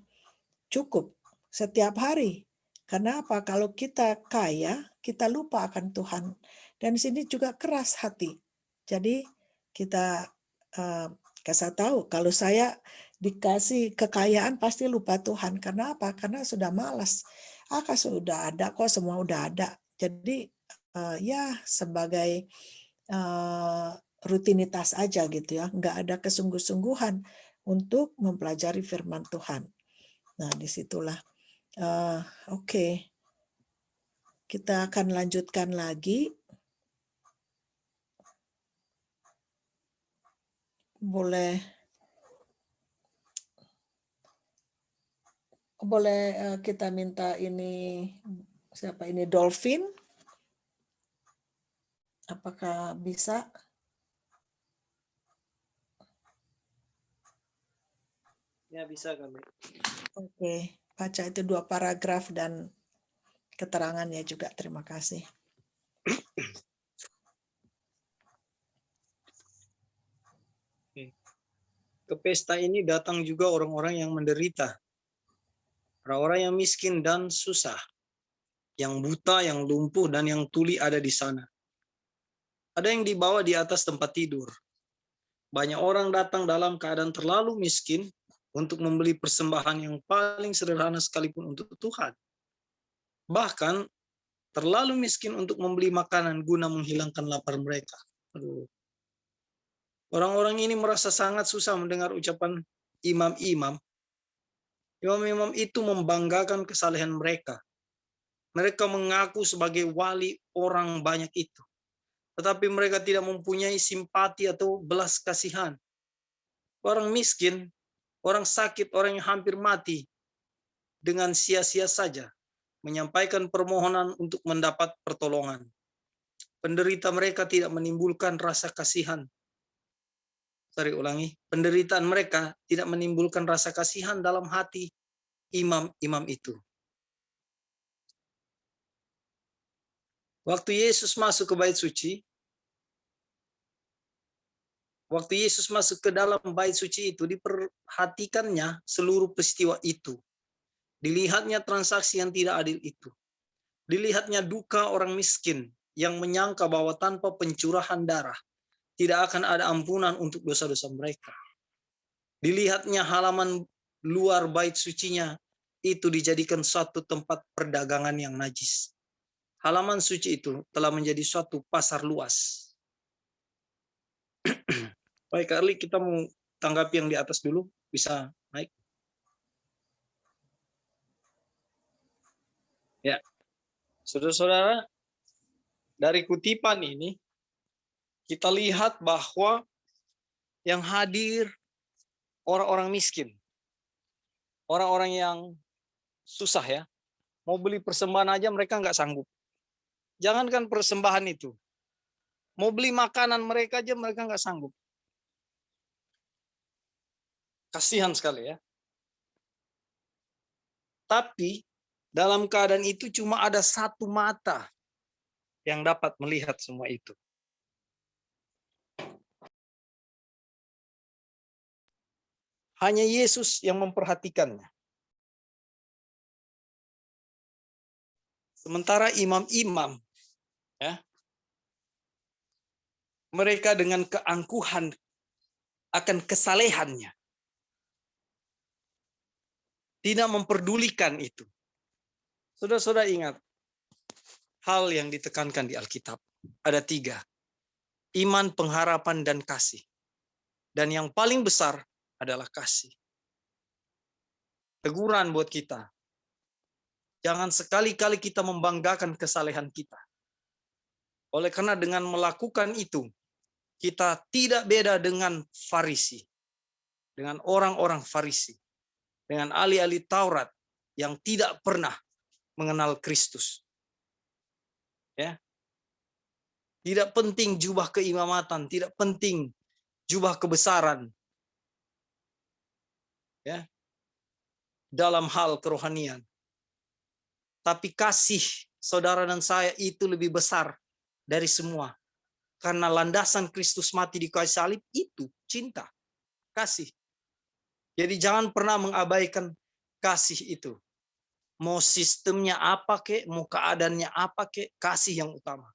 [SPEAKER 1] cukup setiap hari. Karena apa? Kalau kita kaya, kita lupa akan Tuhan. Dan di sini juga keras hati. Jadi kita kasih tahu, kalau saya dikasih kekayaan pasti lupa Tuhan. Karena apa? Karena sudah malas. sudah ada kok, semua udah ada. Jadi ya sebagai rutinitas aja gitu ya, nggak ada kesungguh-sungguhan untuk mempelajari firman Tuhan. Nah, disitulah. Oke. Kita akan lanjutkan lagi. Boleh kita minta ini, siapa ini, Dolphin? Apakah bisa?
[SPEAKER 5] Ya, bisa kami.
[SPEAKER 1] Oke, baca itu 2 paragraf dan keterangannya juga. Terima kasih.
[SPEAKER 5] Ke pesta ini datang juga orang-orang yang menderita, orang-orang yang miskin dan susah, yang buta, yang lumpuh, dan yang tuli ada di sana. Ada yang dibawa di atas tempat tidur. Banyak orang datang dalam keadaan terlalu miskin untuk membeli persembahan yang paling sederhana sekalipun untuk Tuhan. Bahkan terlalu miskin untuk membeli makanan guna menghilangkan lapar mereka. Aduh. Orang-orang ini merasa sangat susah mendengar ucapan imam-imam. Imam-imam itu membanggakan kesalehan mereka. Mereka mengaku sebagai wali orang banyak itu. Tetapi mereka tidak mempunyai simpati atau belas kasihan. Orang miskin, orang sakit, orang yang hampir mati, dengan sia-sia saja menyampaikan permohonan untuk mendapat pertolongan. Penderita mereka tidak menimbulkan rasa kasihan. Penderitaan mereka tidak menimbulkan rasa kasihan dalam hati imam-imam itu. Waktu Yesus masuk ke bait suci, ke dalam bait suci itu, diperhatikannya seluruh peristiwa itu. Dilihatnya transaksi yang tidak adil itu. Dilihatnya duka orang miskin yang menyangka bahwa tanpa pencurahan darah tidak akan ada ampunan untuk dosa-dosa mereka. Dilihatnya halaman luar bait sucinya itu dijadikan suatu tempat perdagangan yang najis. Halaman suci itu telah menjadi suatu pasar luas. Baik, Karli, kita mau tanggapi yang di atas dulu. Bisa naik? Ya, saudara-saudara, dari kutipan ini, kita lihat bahwa yang hadir orang-orang miskin. Orang-orang yang susah ya. Mau beli persembahan aja mereka nggak sanggup. Jangankan persembahan itu. Mau beli makanan mereka aja mereka nggak sanggup. Kasihan sekali ya. Tapi dalam keadaan itu cuma ada satu mata yang dapat melihat semua itu. Hanya Yesus yang memperhatikannya. Sementara imam-imam, ya, mereka dengan keangkuhan akan kesalehannya, tidak memperdulikan itu. Saudara-saudara ingat, hal yang ditekankan di Alkitab ada 3. Iman, pengharapan, dan kasih. Dan yang paling besar adalah kasih. Teguran buat kita. Jangan sekali-kali kita membanggakan kesalehan kita. Oleh karena dengan melakukan itu, kita tidak beda dengan Farisi. Dengan orang-orang Farisi. Dengan ahli-ahli Taurat yang tidak pernah mengenal Kristus. Ya. Tidak penting jubah keimamatan, tidak penting jubah kebesaran. Ya. Dalam hal kerohanian. Tapi kasih saudara dan saya itu lebih besar dari semua. Karena landasan Kristus mati di kayu salib itu cinta, kasih. Jadi jangan pernah mengabaikan kasih itu. Mau sistemnya apa kek, mau keadaannya apa kek, kasih yang utama.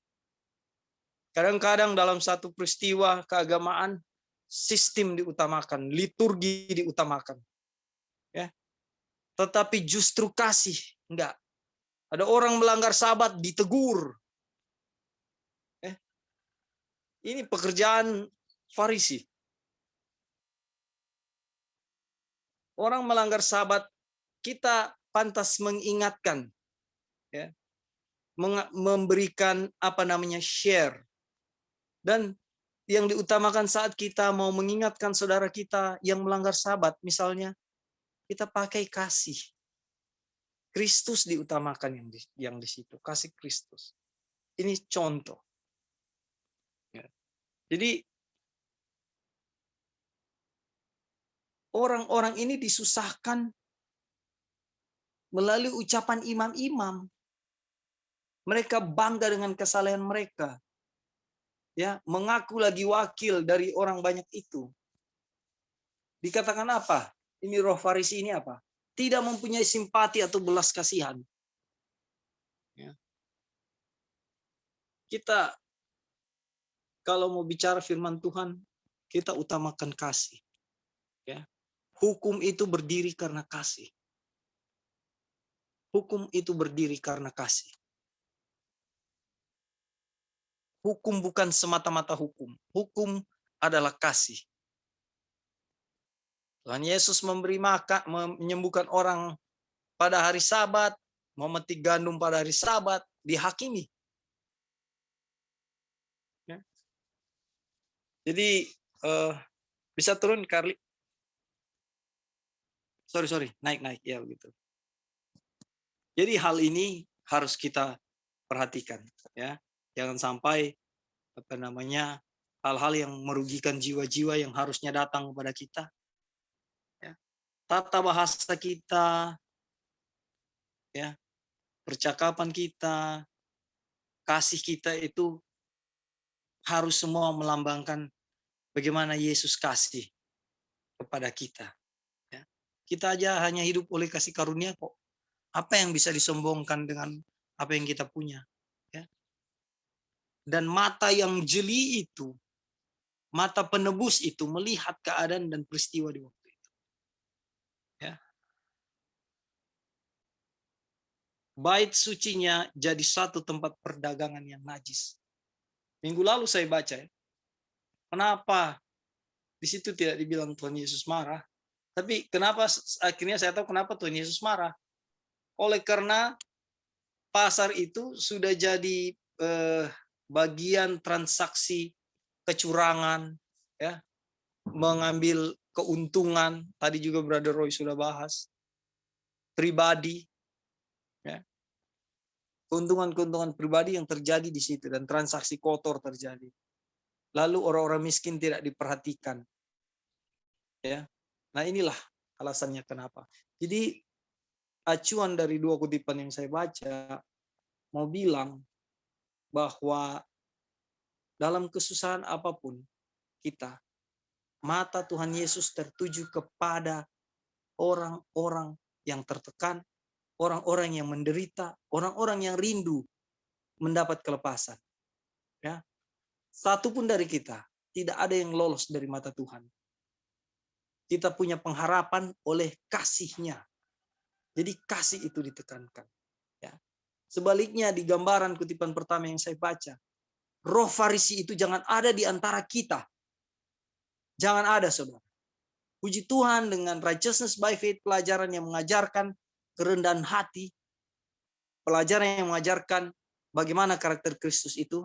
[SPEAKER 5] Kadang-kadang dalam satu peristiwa keagamaan, sistem diutamakan, liturgi diutamakan. Ya. Tetapi justru kasih, enggak. Ada orang melanggar Sabat ditegur. Ini pekerjaan Farisi. Orang melanggar Sabat, kita pantas mengingatkan, ya, memberikan share. Dan yang diutamakan saat kita mau mengingatkan saudara kita yang melanggar Sabat, misalnya, kita pakai kasih. Kristus diutamakan yang di situ, kasih Kristus. Ini contoh. Ya. Jadi orang-orang ini disusahkan melalui ucapan imam-imam. Mereka bangga dengan kesalehan mereka. Ya, mengaku lagi wakil dari orang banyak itu. Dikatakan apa? Ini roh Farisi ini apa? Tidak mempunyai simpati atau belas kasihan. Ya. Kita kalau mau bicara firman Tuhan, kita utamakan kasih. Ya. Hukum itu berdiri karena kasih. Hukum itu berdiri karena kasih. Hukum bukan semata-mata hukum. Hukum adalah kasih. Tuhan Yesus memberi makan, menyembuhkan orang pada hari Sabat, memetik gandum pada hari Sabat, dihakimi. Ya. Jadi bisa turun, Carly? Sorry, naik ya begitu. Jadi hal ini harus kita perhatikan, ya. Jangan sampai hal-hal yang merugikan jiwa-jiwa yang harusnya datang kepada kita. Ya. Tata bahasa kita, ya, percakapan kita, kasih kita itu harus semua melambangkan bagaimana Yesus kasih kepada kita. Ya. Kita aja hanya hidup oleh kasih karunia kok. Apa yang bisa disombongkan dengan apa yang kita punya? Ya. Dan mata yang jeli itu, mata penebus itu melihat keadaan dan peristiwa di waktu itu. Ya. Bait sucinya jadi satu tempat perdagangan yang najis. Minggu lalu saya baca, ya, kenapa di situ tidak dibilang Tuhan Yesus marah, tapi kenapa akhirnya saya tahu kenapa Tuhan Yesus marah. Oleh karena pasar itu sudah jadi bagian transaksi kecurangan, ya, mengambil keuntungan. Tadi juga Brother Roy sudah bahas pribadi, ya, keuntungan-keuntungan pribadi yang terjadi di situ dan transaksi kotor terjadi. Lalu orang-orang miskin tidak diperhatikan, ya. Nah inilah alasannya kenapa. Jadi acuan dari dua kutipan yang saya baca mau bilang bahwa dalam kesusahan apapun kita, mata Tuhan Yesus tertuju kepada orang-orang yang tertekan, orang-orang yang menderita, orang-orang yang rindu mendapat kelepasan. Ya. Satu pun dari kita tidak ada yang lolos dari mata Tuhan. Kita punya pengharapan oleh kasih-Nya. Jadi kasih itu ditekankan. Ya. Sebaliknya di gambaran kutipan pertama yang saya baca, roh Farisi itu jangan ada di antara kita. Jangan ada, saudara. Puji Tuhan dengan righteousness by faith, pelajaran yang mengajarkan kerendahan hati, pelajaran yang mengajarkan bagaimana karakter Kristus itu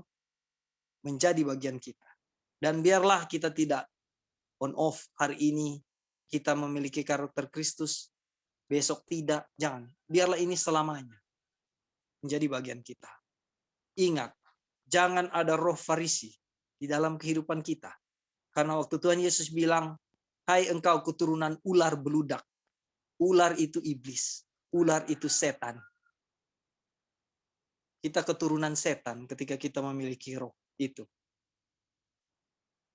[SPEAKER 5] menjadi bagian kita. Dan biarlah kita tidak on off, hari ini kita memiliki karakter Kristus, besok tidak, jangan. Biarlah ini selamanya menjadi bagian kita. Ingat, jangan ada roh Farisi di dalam kehidupan kita. Karena waktu Tuhan Yesus bilang, hai engkau keturunan ular beludak. Ular itu iblis. Ular itu setan. Kita keturunan setan ketika kita memiliki roh itu.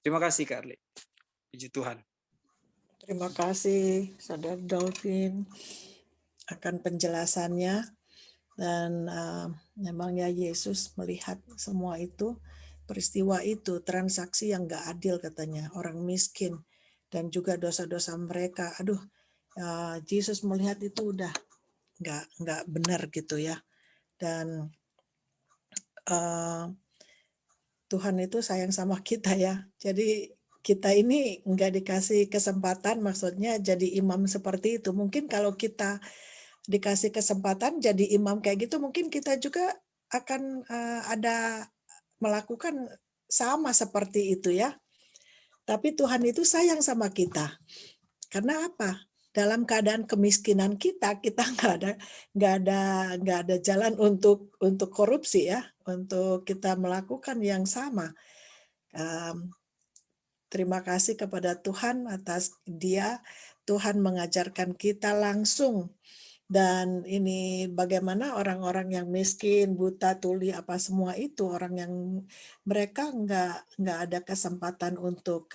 [SPEAKER 5] Terima kasih, Kak Arli. Puji Tuhan.
[SPEAKER 1] Terima kasih, Saudara Dolphin, akan penjelasannya. Dan memangnya Yesus melihat semua itu, peristiwa itu, transaksi yang gak adil katanya, orang miskin, dan juga dosa-dosa mereka. Aduh, Yesus melihat itu udah nggak benar gitu ya. Dan Tuhan itu sayang sama kita ya. Jadi kita ini nggak dikasih kesempatan, maksudnya jadi imam seperti itu. Mungkin kalau kita dikasih kesempatan jadi imam kayak gitu, mungkin kita juga akan ada melakukan sama seperti itu ya. Tapi Tuhan itu sayang sama kita. Karena apa? Dalam keadaan kemiskinan kita nggak ada jalan untuk korupsi ya, untuk kita melakukan yang sama. Terima kasih kepada Tuhan atas Tuhan mengajarkan kita langsung. Dan ini bagaimana orang-orang yang miskin, buta, tuli, apa semua itu, orang yang mereka nggak ada kesempatan untuk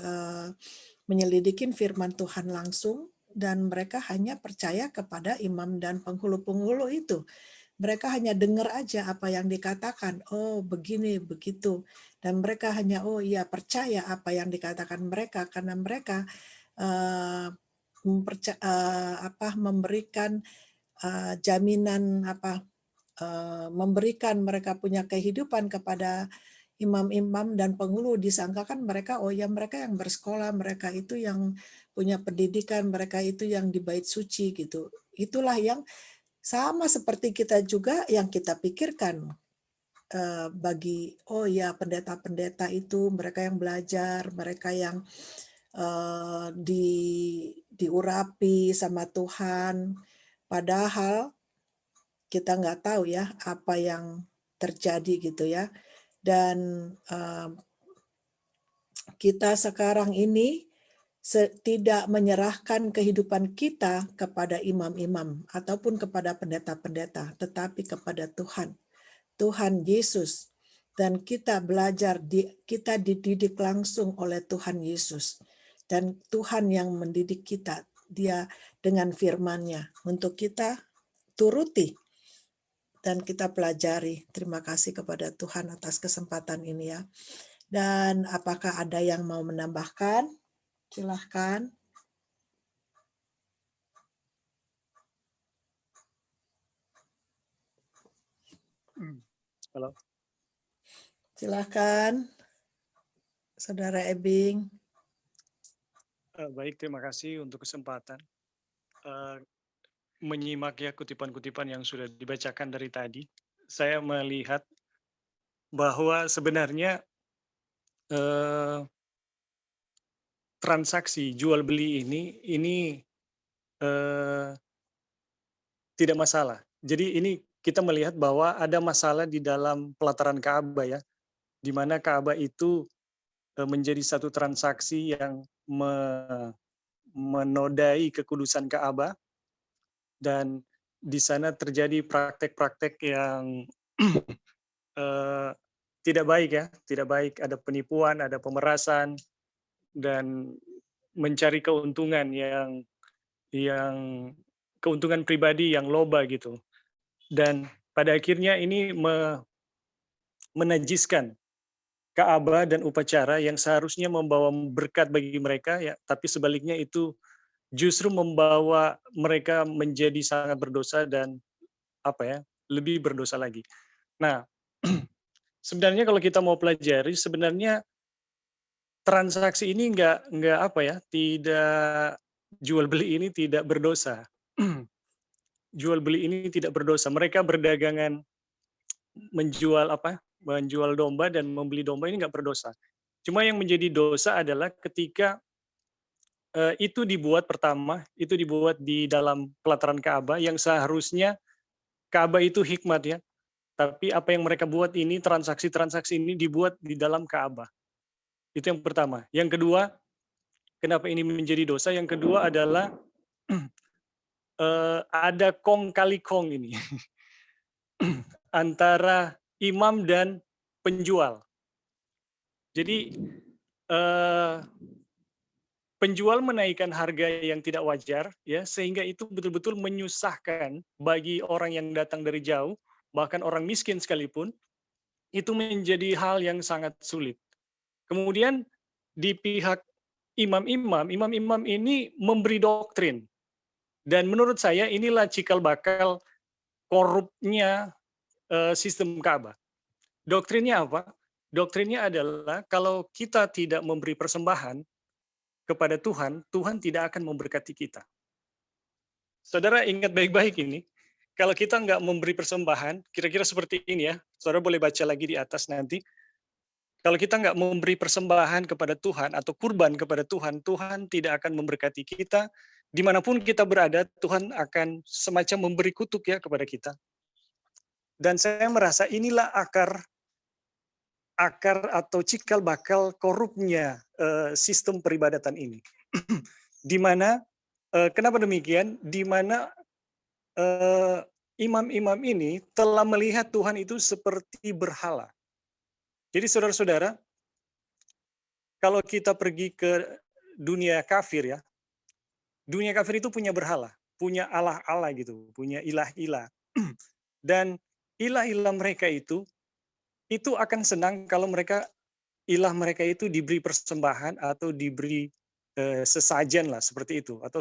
[SPEAKER 1] menyelidikin firman Tuhan langsung, dan mereka hanya percaya kepada imam dan penghulu-penghulu itu. Mereka hanya dengar aja apa yang dikatakan, oh begini, begitu. Dan mereka hanya, oh iya, percaya apa yang dikatakan mereka, karena mereka memberikan jaminan, memberikan mereka punya kehidupan kepada imam-imam dan penghulu. Disangkakan mereka, oh ya mereka yang bersekolah, mereka itu yang punya pendidikan, mereka itu yang di bait suci gitu. Itulah yang sama seperti kita juga yang kita pikirkan bagi, oh ya pendeta-pendeta itu mereka yang belajar, mereka yang diurapi sama Tuhan. Padahal kita nggak tahu ya apa yang terjadi gitu ya. Dan kita sekarang ini tidak menyerahkan kehidupan kita kepada imam-imam ataupun kepada pendeta-pendeta, tetapi kepada Tuhan. Tuhan Yesus. Dan kita belajar, kita dididik langsung oleh Tuhan Yesus. Dan Tuhan yang mendidik kita, Dia dengan firman-Nya untuk kita turuti dan kita pelajari. Terima kasih kepada Tuhan atas kesempatan ini ya. Dan apakah ada yang mau menambahkan? Silahkan.
[SPEAKER 6] Halo.
[SPEAKER 1] Silahkan, Saudara Ebing.
[SPEAKER 6] Baik, terima kasih untuk kesempatan. Menyimak ya kutipan-kutipan yang sudah dibacakan dari tadi, saya melihat bahwa sebenarnya transaksi jual beli ini tidak masalah. Jadi ini kita melihat bahwa ada masalah di dalam pelataran Ka'bah ya, di mana Ka'bah itu menjadi satu transaksi yang menodai kekudusan Ka'bah, dan di sana terjadi praktek-praktek yang tidak baik ya, tidak baik. Ada penipuan, ada pemerasan, dan mencari keuntungan yang keuntungan pribadi yang loba gitu. Dan pada akhirnya ini menajiskan Ka'bah dan upacara yang seharusnya membawa berkat bagi mereka ya, tapi sebaliknya itu justru membawa mereka menjadi sangat berdosa dan lebih berdosa lagi. Nah, sebenarnya kalau kita mau pelajari, sebenarnya transaksi ini tidak, jual beli ini tidak berdosa. Jual beli ini tidak berdosa. Mereka berdagangan menjual domba dan membeli domba ini nggak berdosa. Cuma yang menjadi dosa adalah ketika itu dibuat di dalam pelataran Ka'bah yang seharusnya Ka'bah itu hikmat ya. Tapi apa yang mereka buat ini, transaksi-transaksi ini dibuat di dalam Ka'bah. Itu yang pertama. Yang kedua, kenapa ini menjadi dosa? Yang kedua adalah ada kong kali kong ini antara imam dan penjual. Jadi penjual menaikkan harga yang tidak wajar ya, sehingga itu betul-betul menyusahkan bagi orang yang datang dari jauh, bahkan orang miskin sekalipun, itu menjadi hal yang sangat sulit. Kemudian di pihak imam-imam ini memberi doktrin. Dan menurut saya inilah cikal bakal korupnya sistem Ka'bah. Doktrinnya apa? Doktrinnya adalah kalau kita tidak memberi persembahan kepada Tuhan, Tuhan tidak akan memberkati kita. Saudara ingat baik-baik ini, kalau kita nggak memberi persembahan, kira-kira seperti ini ya, saudara boleh baca lagi di atas nanti. Kalau kita nggak memberi persembahan kepada Tuhan atau kurban kepada Tuhan, Tuhan tidak akan memberkati kita. Dimanapun kita berada, Tuhan akan semacam memberi kutuk ya kepada kita. Dan saya merasa inilah akar atau cikal bakal korupnya sistem peribadatan ini. Di mana kenapa demikian? Di mana imam-imam ini telah melihat Tuhan itu seperti berhala. Jadi saudara-saudara, kalau kita pergi ke dunia kafir ya, dunia kafir itu punya berhala, punya Allah-Allah gitu, punya ilah-ilah. Dan ilah-ilah mereka itu akan senang kalau ilah mereka itu diberi persembahan atau diberi sesajen lah seperti itu, atau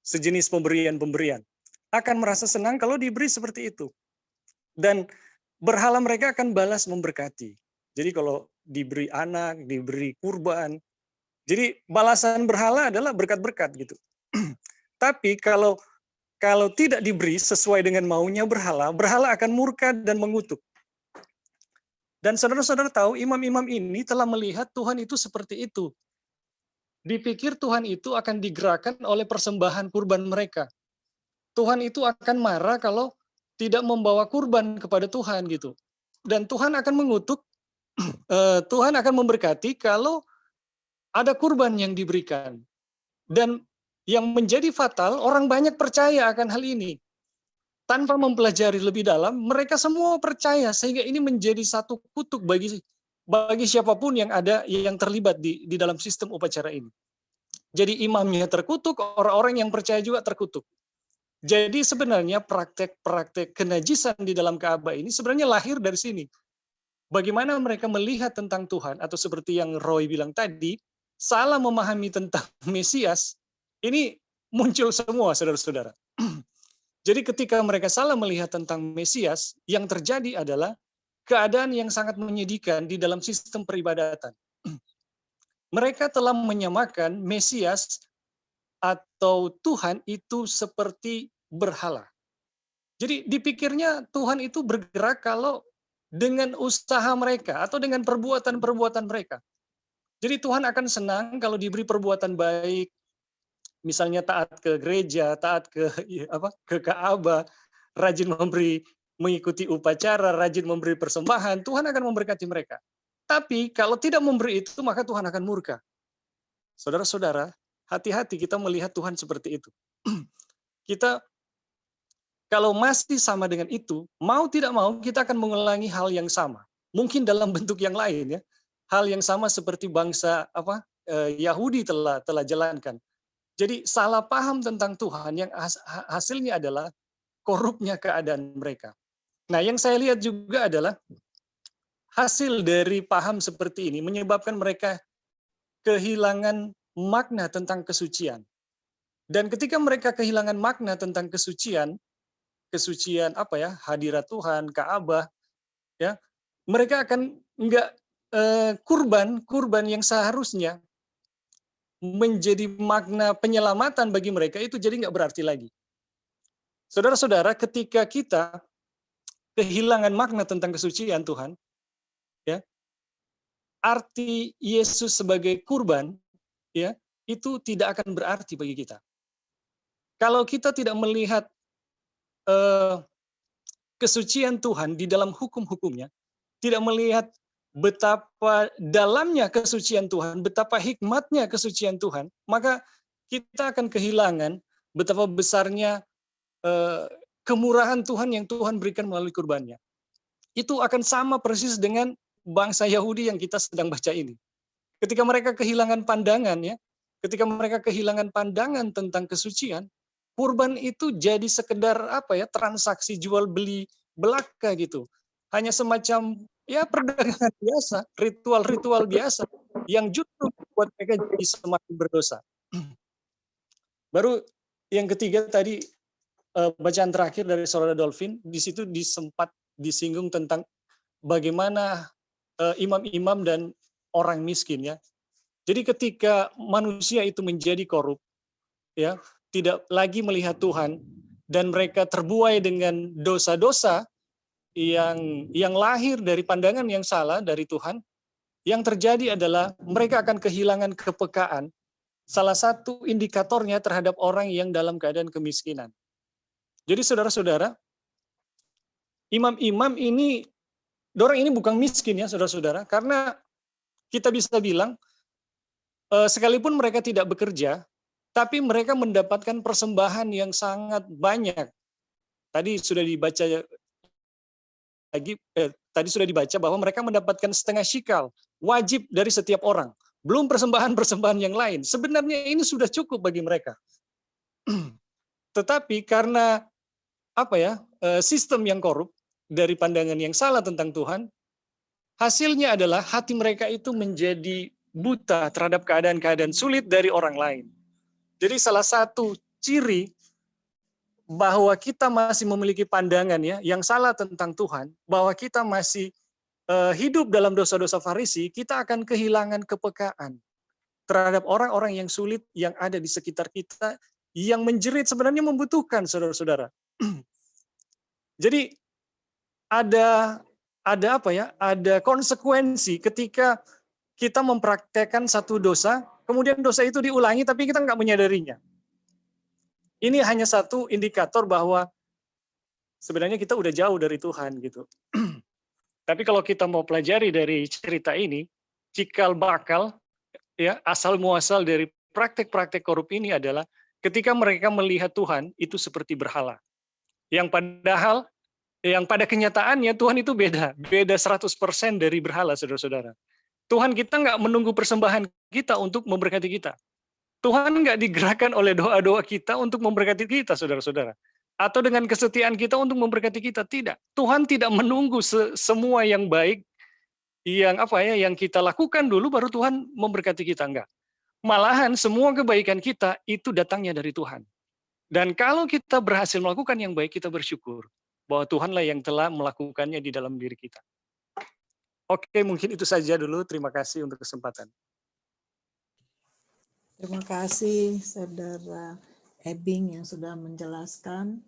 [SPEAKER 6] sejenis pemberian-pemberian. Akan merasa senang kalau diberi seperti itu. Dan berhala mereka akan balas memberkati. Jadi kalau diberi anak, diberi kurban, jadi balasan berhala adalah berkat-berkat gitu. Tapi kalau tidak diberi sesuai dengan maunya berhala akan murka dan mengutuk. Dan saudara-saudara tahu imam-imam ini telah melihat Tuhan itu seperti itu. Dipikir Tuhan itu akan digerakkan oleh persembahan kurban mereka. Tuhan itu akan marah kalau tidak membawa kurban kepada Tuhan gitu. Dan Tuhan akan mengutuk, Tuhan akan memberkati kalau ada kurban yang diberikan. Dan yang menjadi fatal, orang banyak percaya akan hal ini. Tanpa mempelajari lebih dalam, mereka semua percaya sehingga ini menjadi satu kutuk bagi siapapun yang terlibat di dalam sistem upacara ini. Jadi imamnya terkutuk, orang-orang yang percaya juga terkutuk. Jadi sebenarnya praktek-praktek kenajisan di dalam Ka'bah ini sebenarnya lahir dari sini. Bagaimana mereka melihat tentang Tuhan, atau seperti yang Roy bilang tadi, salah memahami tentang Mesias, ini muncul semua, saudara-saudara. Jadi ketika mereka salah melihat tentang Mesias, yang terjadi adalah keadaan yang sangat menyedihkan di dalam sistem peribadatan. Mereka telah menyamakan Mesias atau Tuhan itu seperti berhala. Jadi dipikirnya Tuhan itu bergerak kalau dengan usaha mereka atau dengan perbuatan-perbuatan mereka. Jadi Tuhan akan senang kalau diberi perbuatan baik, misalnya taat ke gereja, taat ke Ka'bah, rajin mengikuti upacara, rajin memberi persembahan, Tuhan akan memberkati mereka. Tapi kalau tidak memberi itu, maka Tuhan akan murka. Saudara-saudara, hati-hati kita melihat Tuhan seperti itu. Kita kalau masih sama dengan itu, mau tidak mau kita akan mengulangi hal yang sama. Mungkin dalam bentuk yang lain ya. Hal yang sama seperti bangsa Yahudi telah jalankan. Jadi salah paham tentang Tuhan yang hasilnya adalah korupnya keadaan mereka. Nah, yang saya lihat juga adalah hasil dari paham seperti ini menyebabkan mereka kehilangan makna tentang kesucian. Dan ketika mereka kehilangan makna tentang kesucian hadirat Tuhan, Ka'bah, ya, mereka akan kurban yang seharusnya menjadi makna penyelamatan bagi mereka itu jadi nggak berarti lagi. Saudara-saudara, ketika kita kehilangan makna tentang kesucian Tuhan, ya, arti Yesus sebagai kurban, ya, itu tidak akan berarti bagi kita. Kalau kita tidak melihat kesucian Tuhan di dalam hukum-hukumnya, tidak melihat betapa dalamnya kesucian Tuhan, betapa hikmatnya kesucian Tuhan, maka kita akan kehilangan betapa besarnya kemurahan Tuhan yang Tuhan berikan melalui kurbannya. Itu akan sama persis dengan bangsa Yahudi yang kita sedang baca ini. Ketika mereka kehilangan pandangan, ya, ketika mereka kehilangan pandangan tentang kesucian, kurban itu jadi sekedar transaksi jual beli belaka gitu. Hanya semacam ya perdagangan biasa, ritual-ritual biasa yang justru membuat mereka jadi semakin berdosa. Baru yang ketiga tadi bacaan terakhir dari Saudara Dolphin, di situ disinggung tentang bagaimana imam-imam dan orang miskin ya. Jadi ketika manusia itu menjadi korup, ya, tidak lagi melihat Tuhan dan mereka terbuai dengan dosa-dosa yang lahir dari pandangan yang salah dari Tuhan, yang terjadi adalah mereka akan kehilangan kepekaan. Salah satu indikatornya terhadap orang yang dalam keadaan kemiskinan. Jadi saudara-saudara, imam-imam ini, orang ini bukan miskin ya saudara-saudara, karena kita bisa bilang, sekalipun mereka tidak bekerja, tapi mereka mendapatkan persembahan yang sangat banyak. Tadi sudah dibaca bahwa mereka mendapatkan setengah shikal, wajib dari setiap orang. Belum persembahan-persembahan yang lain. Sebenarnya ini sudah cukup bagi mereka. Tetapi karena sistem yang korup dari pandangan yang salah tentang Tuhan, hasilnya adalah hati mereka itu menjadi buta terhadap keadaan-keadaan sulit dari orang lain. Jadi salah satu ciri bahwa kita masih memiliki pandangan ya yang salah tentang Tuhan, bahwa kita masih hidup dalam dosa-dosa Farisi, kita akan kehilangan kepekaan terhadap orang-orang yang sulit yang ada di sekitar kita, yang menjerit sebenarnya membutuhkan saudara-saudara. Jadi ada konsekuensi ketika kita mempraktekkan satu dosa, kemudian dosa itu diulangi tapi kita nggak menyadarinya. Ini hanya satu indikator bahwa sebenarnya kita udah jauh dari Tuhan gitu. Tapi kalau kita mau pelajari dari cerita ini, cikal bakal ya asal muasal dari praktek-praktek korup ini adalah ketika mereka melihat Tuhan itu seperti berhala. Yang pada kenyataannya Tuhan itu beda 100% dari berhala, saudara-saudara. Tuhan kita nggak menunggu persembahan kita untuk memberkati kita. Tuhan nggak digerakkan oleh doa-doa kita untuk memberkati kita, saudara-saudara. Atau dengan kesetiaan kita untuk memberkati kita, tidak. Tuhan tidak menunggu semua yang baik yang kita lakukan dulu baru Tuhan memberkati kita, enggak. Malahan semua kebaikan kita itu datangnya dari Tuhan. Dan kalau kita berhasil melakukan yang baik, kita bersyukur bahwa Tuhanlah yang telah melakukannya di dalam diri kita. Oke, mungkin itu saja dulu. Terima kasih untuk kesempatan.
[SPEAKER 1] Terima kasih Saudara Ebing yang sudah menjelaskan.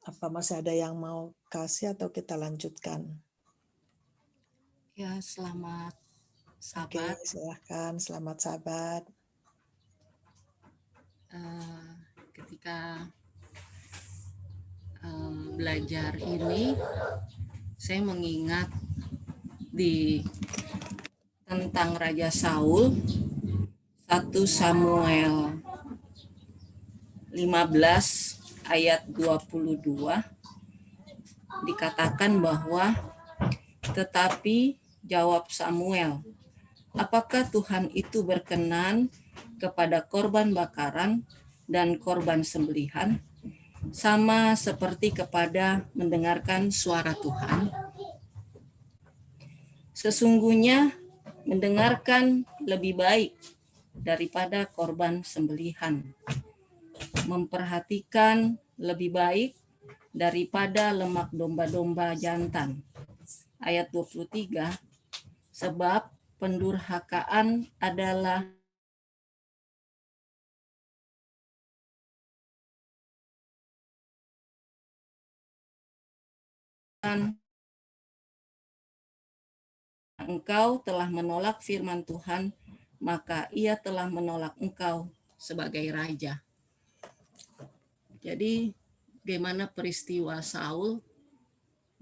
[SPEAKER 1] Apa masih ada yang mau kasih atau kita lanjutkan?
[SPEAKER 7] Ya, selamat
[SPEAKER 1] Oke,
[SPEAKER 7] sahabat.
[SPEAKER 1] silahkan. Selamat sahabat.
[SPEAKER 7] Ketika belajar ini, saya mengingat tentang Raja Saul, 1 Samuel 15 ayat 22, dikatakan bahwa tetapi jawab Samuel, apakah Tuhan itu berkenan kepada korban bakaran dan korban sembelihan, sama seperti kepada mendengarkan suara Tuhan? Sesungguhnya mendengarkan lebih baik daripada korban sembelihan, memperhatikan lebih baik daripada lemak domba-domba jantan. Ayat 23, sebab pendurhakaan adalah engkau telah menolak firman Tuhan, maka ia telah menolak engkau sebagai raja. Jadi bagaimana peristiwa Saul,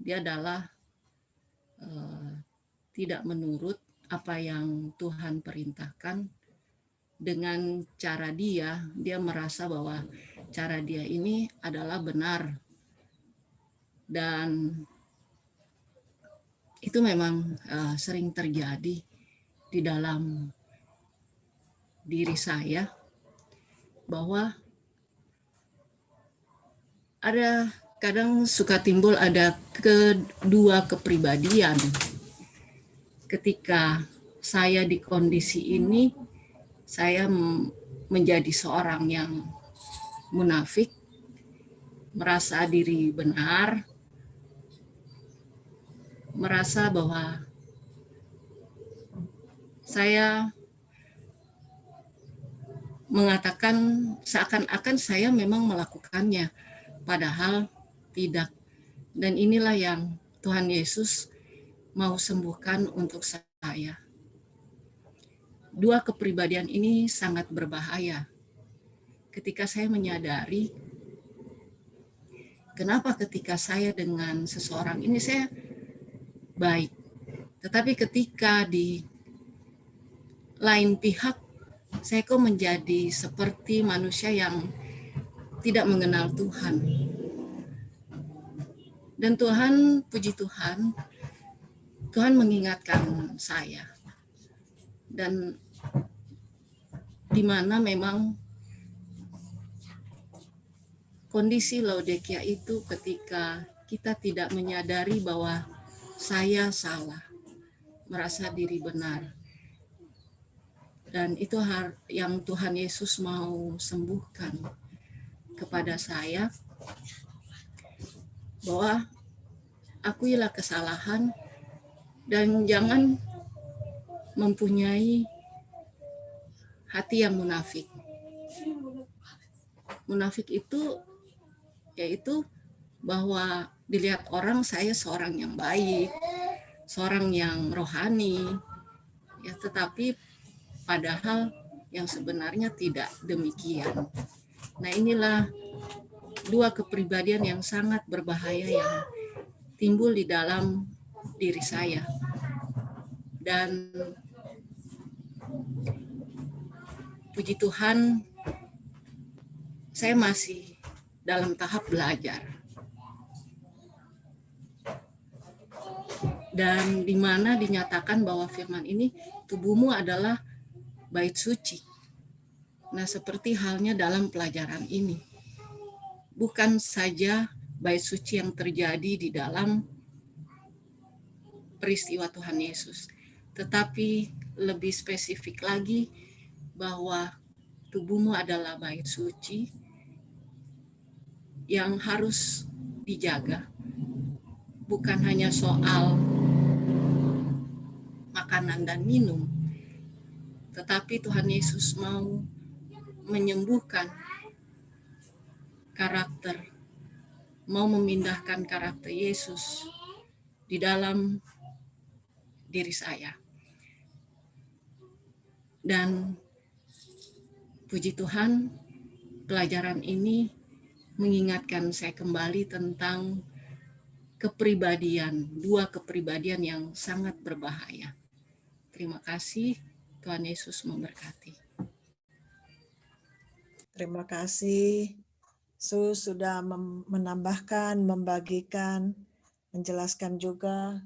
[SPEAKER 7] dia adalah tidak menurut apa yang Tuhan perintahkan. Dengan cara dia merasa bahwa cara dia ini adalah benar. Dan itu memang sering terjadi di dalam diri saya, bahwa ada kadang suka timbul ada kedua kepribadian. Ketika saya di kondisi ini, saya menjadi seorang yang munafik, merasa diri benar, merasa bahwa saya mengatakan seakan-akan saya memang melakukannya, padahal tidak. Dan inilah yang Tuhan Yesus mau sembuhkan untuk saya. Dua kepribadian ini sangat berbahaya. Ketika saya menyadari, kenapa ketika saya dengan seseorang ini saya baik, tetapi ketika di lain pihak saya kok menjadi seperti manusia yang tidak mengenal Tuhan. Dan Tuhan, puji Tuhan, Tuhan mengingatkan saya. Dan di mana memang kondisi Laodikia itu ketika kita tidak menyadari bahwa saya salah, merasa diri benar. Dan itu yang Tuhan Yesus mau sembuhkan kepada saya, bahwa akuilah kesalahan dan jangan mempunyai hati yang munafik. Munafik itu yaitu bahwa dilihat orang saya seorang yang baik, seorang yang rohani, ya, tetapi padahal yang sebenarnya tidak demikian. Nah, inilah dua kepribadian yang sangat berbahaya yang timbul di dalam diri saya. Dan puji Tuhan, saya masih dalam tahap belajar. Dan di mana dinyatakan bahwa firman ini, tubuhmu adalah bait suci. Nah, seperti halnya dalam pelajaran ini. Bukan saja bait suci yang terjadi di dalam peristiwa Tuhan Yesus, tetapi lebih spesifik lagi bahwa tubuhmu adalah bait suci yang harus dijaga. Bukan hanya soal makanan dan minum, tetapi Tuhan Yesus mau menyembuhkan karakter, mau memindahkan karakter Yesus di dalam diri saya. Dan puji Tuhan, pelajaran ini mengingatkan saya kembali tentang kepribadian, dua kepribadian yang sangat berbahaya. Terima kasih, Tuhan Yesus memberkati.
[SPEAKER 1] Terima kasih, Sus, sudah menambahkan, membagikan, menjelaskan juga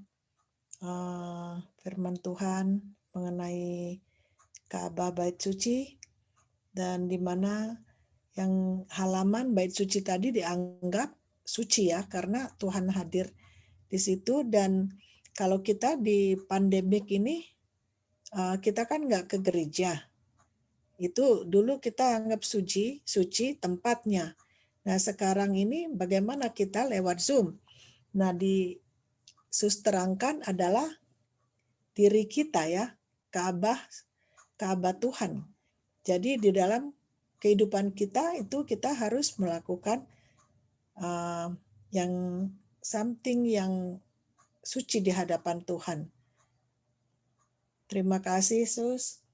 [SPEAKER 1] firman Tuhan mengenai Ka'bah Bait Suci, dan di mana yang halaman Bait Suci tadi dianggap suci ya, karena Tuhan hadir di situ. Dan kalau kita di pandemik ini, kita kan nggak ke gereja. Itu dulu kita anggap suci tempatnya. Nah, sekarang ini bagaimana kita lewat Zoom. Nah, di Sus terangkan adalah diri kita ya, Ka'bah Tuhan. Jadi di dalam kehidupan kita itu kita harus melakukan yang something yang suci di hadapan Tuhan. Terima kasih, Sus.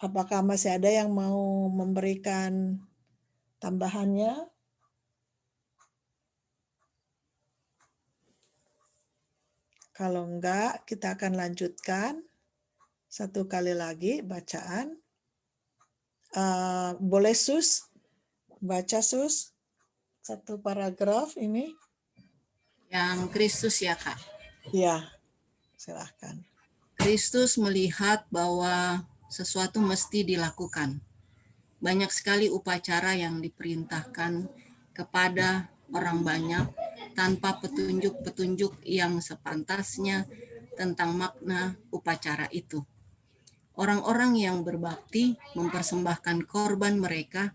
[SPEAKER 1] Apakah masih ada yang mau memberikan tambahannya? Kalau enggak, kita akan lanjutkan satu kali lagi bacaan. Boleh Sus? Baca Sus satu paragraf ini.
[SPEAKER 7] Yang Kristus ya, Kak?
[SPEAKER 1] Ya, silahkan.
[SPEAKER 7] Kristus melihat bahwa sesuatu mesti dilakukan. Banyak sekali upacara yang diperintahkan kepada orang banyak tanpa petunjuk-petunjuk yang sepantasnya tentang makna upacara itu. Orang-orang yang berbakti mempersembahkan korban mereka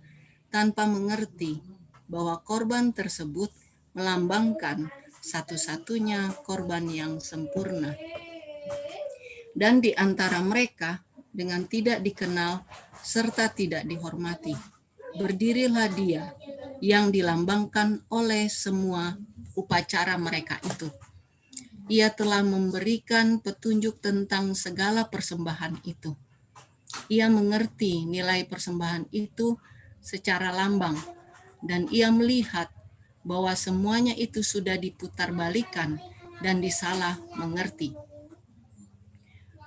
[SPEAKER 7] tanpa mengerti bahwa korban tersebut melambangkan satu-satunya korban yang sempurna. Dan di antara mereka dengan tidak dikenal serta tidak dihormati, berdirilah dia yang dilambangkan oleh semua upacara mereka itu. Ia telah memberikan petunjuk tentang segala persembahan itu. Ia mengerti nilai persembahan itu secara lambang, dan ia melihat bahwa semuanya itu sudah diputarbalikan dan disalah mengerti.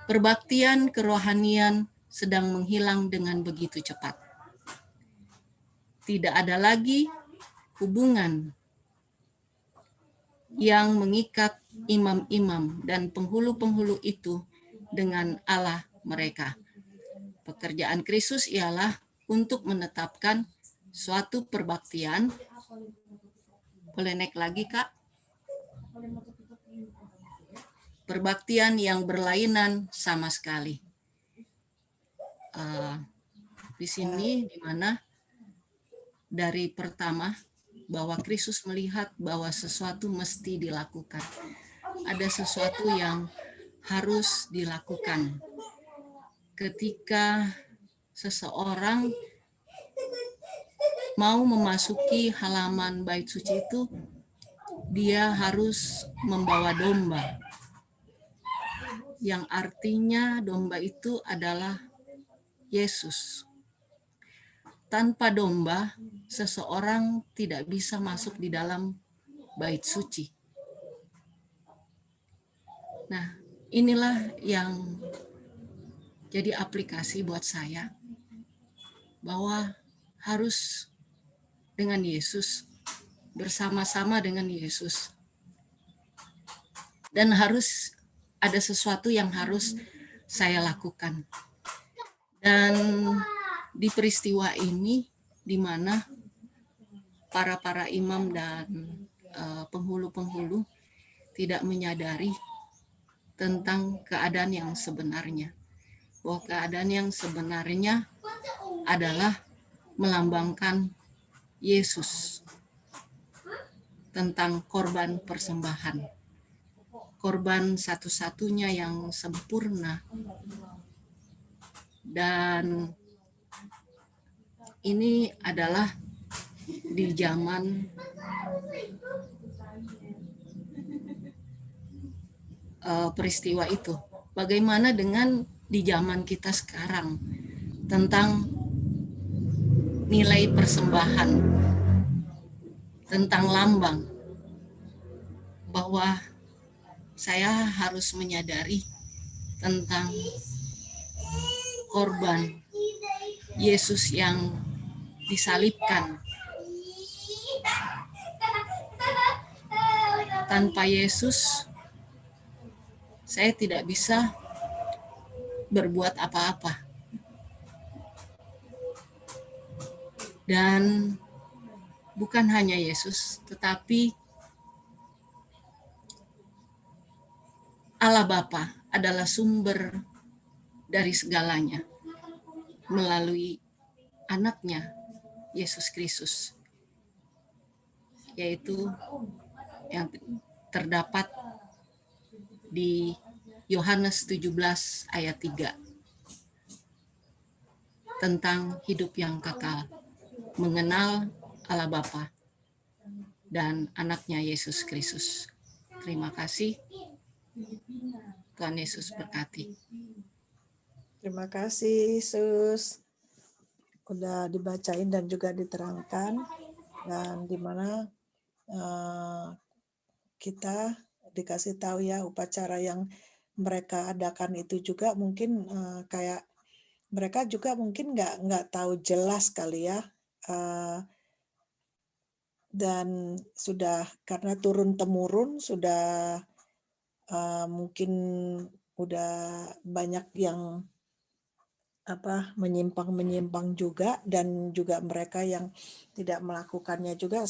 [SPEAKER 7] Perbaktian kerohanian sedang menghilang dengan begitu cepat. Tidak ada lagi hubungan yang mengikat imam-imam dan penghulu-penghulu itu dengan Allah mereka. Pekerjaan Kristus ialah untuk menetapkan suatu perbaktian. Boleh naik lagi, Kak? Perbaktian yang berlainan sama sekali. Di sini di mana dari pertama bahwa Kristus melihat bahwa sesuatu mesti dilakukan. Ada sesuatu yang harus dilakukan. Ketika seseorang mau memasuki halaman bait suci itu, dia harus membawa domba. Yang artinya domba itu adalah Yesus. Tanpa domba, seseorang tidak bisa masuk di dalam bait suci. Nah, inilah yang jadi aplikasi buat saya, bahwa harus dengan Yesus, bersama-sama dengan Yesus. Dan harus ada sesuatu yang harus saya lakukan. Dan di peristiwa ini, di mana para imam dan penghulu-penghulu tidak menyadari tentang keadaan yang sebenarnya. Bahwa keadaan yang sebenarnya adalah melambangkan Yesus, tentang korban persembahan. Korban satu-satunya yang sempurna. Dan ini adalah di zaman peristiwa itu. Bagaimana dengan di zaman kita sekarang tentang nilai persembahan, tentang lambang, bahwa saya harus menyadari tentang korban Yesus yang disalibkan. Tanpa Yesus, saya tidak bisa berbuat apa-apa. Dan bukan hanya Yesus, tetapi Allah Bapa adalah sumber dari segalanya melalui anaknya Yesus Kristus, yaitu yang terdapat di Yohanes 17 ayat 3 tentang hidup yang kekal, mengenal Allah Bapa dan anaknya Yesus Kristus. Terima kasih. Tuhan Yesus berkati.
[SPEAKER 1] Terima kasih Yesus. Udah dibacain dan juga diterangkan, dan di mana kita dikasih tahu ya upacara yang mereka adakan itu juga mungkin kayak mereka juga mungkin nggak tahu jelas kali ya, dan sudah karena turun temurun sudah mungkin udah banyak yang menyimpang juga, dan juga mereka yang tidak melakukannya juga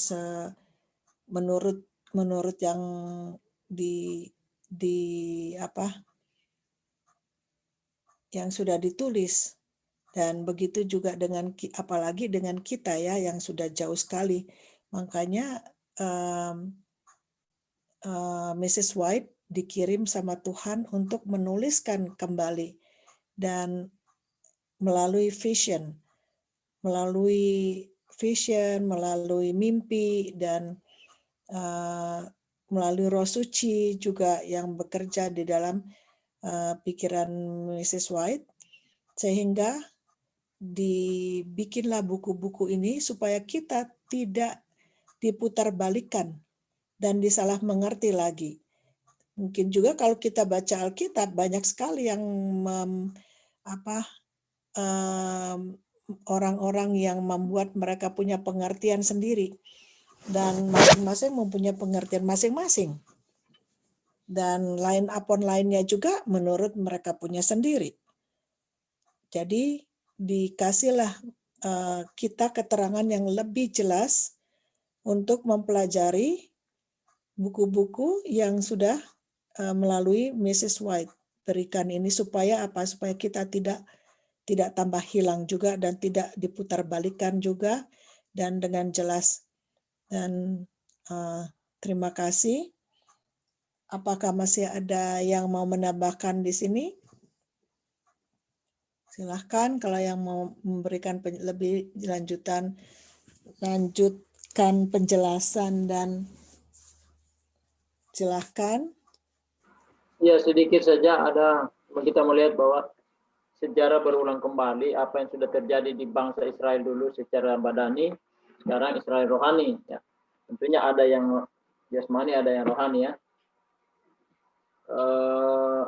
[SPEAKER 1] menurut yang yang sudah ditulis. Dan begitu juga dengan apalagi dengan kita ya yang sudah jauh sekali. Makanya Mrs. White dikirim sama Tuhan untuk menuliskan kembali, dan melalui vision, melalui mimpi, dan melalui Roh Suci juga yang bekerja di dalam pikiran Mrs. White, sehingga dibikinlah buku-buku ini supaya kita tidak diputarbalikkan dan disalah mengerti lagi. Mungkin juga kalau kita baca Alkitab, banyak sekali yang orang-orang yang membuat mereka punya pengertian sendiri, dan masing-masing mempunyai pengertian masing-masing, dan line upon lainnya juga menurut mereka punya sendiri. Jadi dikasihlah kita keterangan yang lebih jelas untuk mempelajari buku-buku yang sudah melalui Mrs. White berikan ini, supaya apa? Supaya kita tidak tambah hilang juga dan tidak diputarbalikkan juga, dan dengan jelas. Dan terima kasih. Apakah masih ada yang mau menambahkan di sini? Silahkan kalau yang mau memberikan lebih lanjutkan penjelasan, dan silahkan.
[SPEAKER 3] Ya, sedikit saja ada, kita melihat bahwa sejarah berulang kembali apa yang sudah terjadi di bangsa Israel dulu secara badani, sekarang Israel rohani. Ya. Tentunya ada yang jasmani, ada yang rohani ya.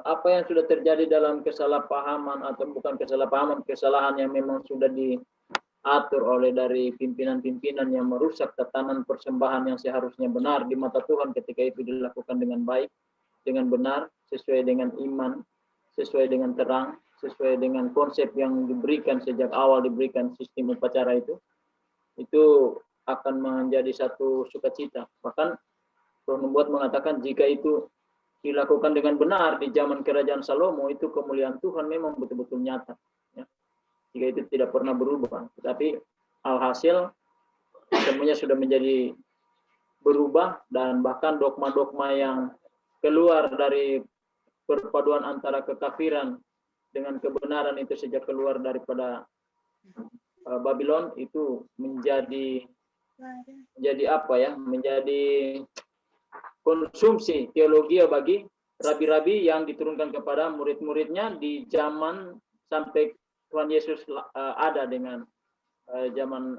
[SPEAKER 3] Apa yang sudah terjadi dalam kesalahpahaman atau bukan kesalahpahaman, kesalahan yang memang sudah diatur oleh dari pimpinan-pimpinan yang merusak tatanan persembahan yang seharusnya benar di mata Tuhan ketika itu dilakukan dengan baik, dengan benar, sesuai dengan iman, sesuai dengan terang, sesuai dengan konsep yang diberikan sejak awal, diberikan sistem upacara itu akan menjadi satu sukacita. Bahkan Roh Nubuat mengatakan jika itu dilakukan dengan benar di zaman kerajaan Salomo, itu kemuliaan Tuhan memang betul-betul nyata. Ya. Jika itu tidak pernah berubah. Tetapi alhasil semuanya sudah menjadi berubah, dan bahkan dogma-dogma yang keluar dari perpaduan antara kekafiran dengan kebenaran itu sejak keluar daripada Babylon itu menjadi apa ya? Menjadi konsumsi teologi bagi rabi-rabi yang diturunkan kepada murid-muridnya di zaman sampai Tuhan Yesus ada dengan zaman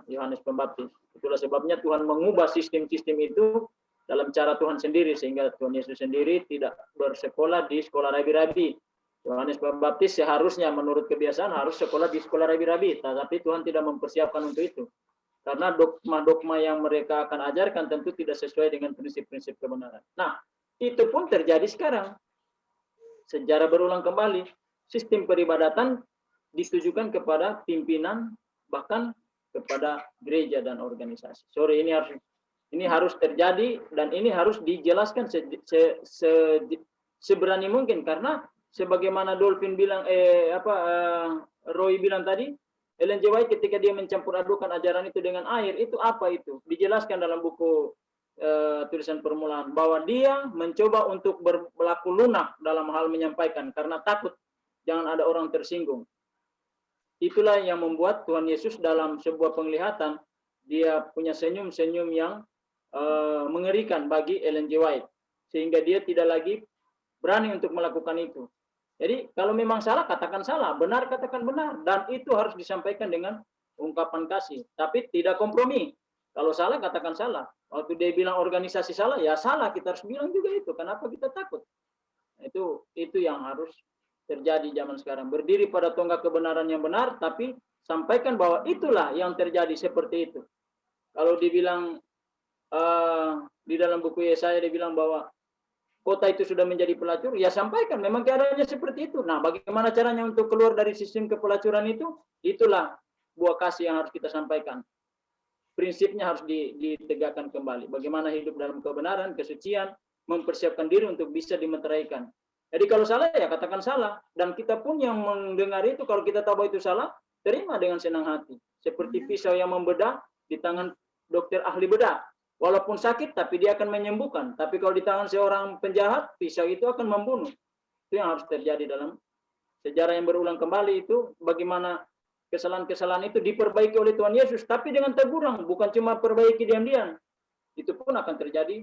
[SPEAKER 3] Yohanes Pembaptis. Itulah sebabnya Tuhan mengubah sistem-sistem itu dalam cara Tuhan sendiri, sehingga Tuhan Yesus sendiri tidak bersekolah di sekolah rabi-rabi. Yohanes Pembaptis seharusnya menurut kebiasaan harus sekolah di sekolah rabi-rabi, tetapi Tuhan tidak mempersiapkan untuk itu. Karena dogma-dogma yang mereka akan ajarkan tentu tidak sesuai dengan prinsip-prinsip kebenaran. Nah, itu pun terjadi sekarang. Sejarah berulang kembali. Sistem peribadatan ditujukan kepada pimpinan, bahkan kepada gereja dan organisasi. Sorry, ini harus terjadi, dan ini harus dijelaskan seberani mungkin, karena sebagaimana Dolphin bilang, Roy bilang tadi, Ellen G. White ketika dia mencampur adukan ajaran itu dengan air, itu apa itu? Dijelaskan dalam buku tulisan permulaan bahwa dia mencoba untuk berlaku lunak dalam hal menyampaikan karena takut jangan ada orang tersinggung. Itulah yang membuat Tuhan Yesus dalam sebuah penglihatan dia punya senyum-senyum yang mengerikan bagi Ellen G. White, sehingga dia tidak lagi berani untuk melakukan itu. Jadi kalau memang salah, katakan salah, benar katakan benar, dan itu harus disampaikan dengan ungkapan kasih, tapi tidak kompromi. Kalau salah, katakan salah. Waktu dia bilang organisasi salah, ya salah, kita harus bilang juga itu. Kenapa kita takut? Itu yang harus terjadi zaman sekarang. Berdiri pada tonggak kebenaran yang benar, tapi sampaikan bahwa itulah yang terjadi seperti itu. Kalau dibilang di dalam buku Yesaya dibilang bahwa kota itu sudah menjadi pelacur, ya sampaikan memang keadaannya seperti itu. Nah, bagaimana caranya untuk keluar dari sistem kepelacuran itu? Itulah buah kasih yang harus kita sampaikan. Prinsipnya harus ditegakkan kembali. Bagaimana hidup dalam kebenaran, kesucian, mempersiapkan diri untuk bisa dimeteraikan. Jadi kalau salah, ya katakan salah. Dan kita pun yang mendengar itu, kalau kita tahu itu salah, terima dengan senang hati. Seperti pisau yang membedah di tangan dokter ahli bedah. Walaupun sakit, tapi dia akan menyembuhkan. Tapi kalau di tangan seorang penjahat, pisau itu akan membunuh. Itu yang harus terjadi dalam sejarah yang berulang kembali itu, bagaimana kesalahan-kesalahan itu diperbaiki oleh Tuhan Yesus, tapi dengan teguran, bukan cuma perbaiki diam-diam. Itu pun akan terjadi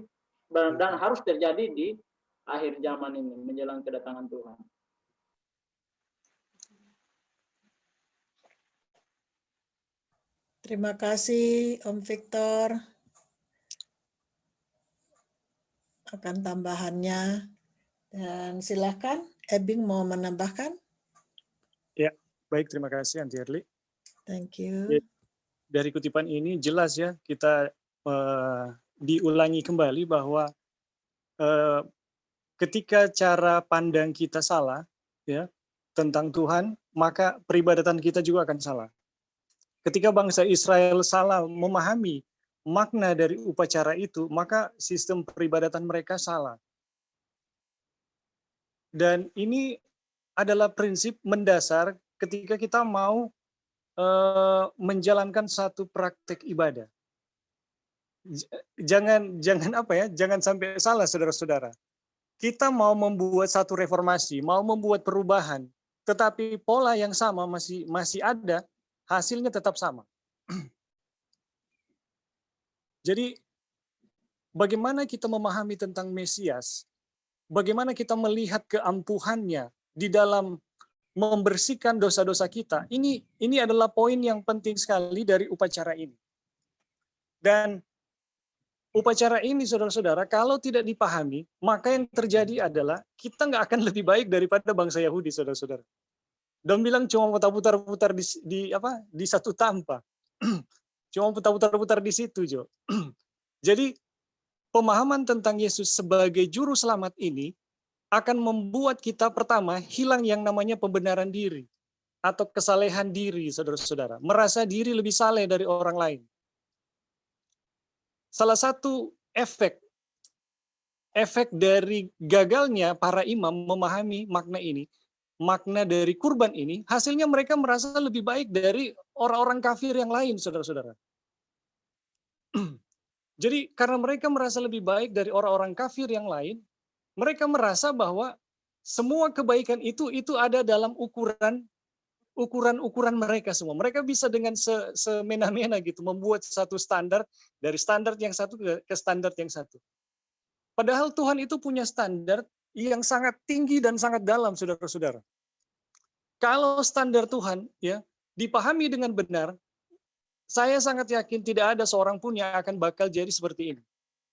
[SPEAKER 3] dan harus terjadi di akhir zaman ini, menjelang kedatangan Tuhan.
[SPEAKER 1] Terima kasih Om Victor akan tambahannya. Dan silakan Ebing mau menambahkan.
[SPEAKER 6] Ya, baik, terima kasih Anti Erli.
[SPEAKER 1] Thank you.
[SPEAKER 6] Ya, dari kutipan ini jelas ya, kita diulangi kembali bahwa ketika cara pandang kita salah ya tentang Tuhan, maka peribadatan kita juga akan salah. Ketika bangsa Israel salah memahami makna dari upacara itu, maka sistem peribadatan mereka salah. Dan ini adalah prinsip mendasar ketika kita mau menjalankan satu praktek ibadah. Jangan apa ya, jangan sampai salah saudara-saudara. Kita mau membuat satu reformasi, mau membuat perubahan, tetapi pola yang sama masih ada, hasilnya tetap sama. Jadi bagaimana kita memahami tentang Mesias? Bagaimana kita melihat keampuhannya di dalam membersihkan dosa-dosa kita? Ini adalah poin yang penting sekali dari upacara ini. Dan upacara ini, saudara-saudara, kalau tidak dipahami, maka yang terjadi adalah kita nggak akan lebih baik daripada bangsa Yahudi, saudara-saudara. Dan bilang cuma putar-putar di satu tanpa, cuma putar-putar di situ, Jo. Jadi pemahaman tentang Yesus sebagai juru selamat ini akan membuat kita pertama hilang yang namanya pembenaran diri atau kesalehan diri, saudara-saudara. Merasa diri lebih saleh dari orang lain. Salah satu efek dari gagalnya para imam memahami makna ini, makna dari kurban ini, hasilnya mereka merasa lebih baik dari orang-orang kafir yang lain, saudara-saudara. Jadi karena mereka merasa lebih baik dari orang-orang kafir yang lain, mereka merasa bahwa semua kebaikan itu ada dalam ukuran mereka semua. Mereka bisa dengan semena-mena gitu membuat satu standar dari standar yang satu ke standar yang satu. Padahal Tuhan itu punya standar yang sangat tinggi dan sangat dalam, saudara-saudara. Kalau standar Tuhan ya dipahami dengan benar, saya sangat yakin tidak ada seorang pun yang akan bakal jadi seperti ini.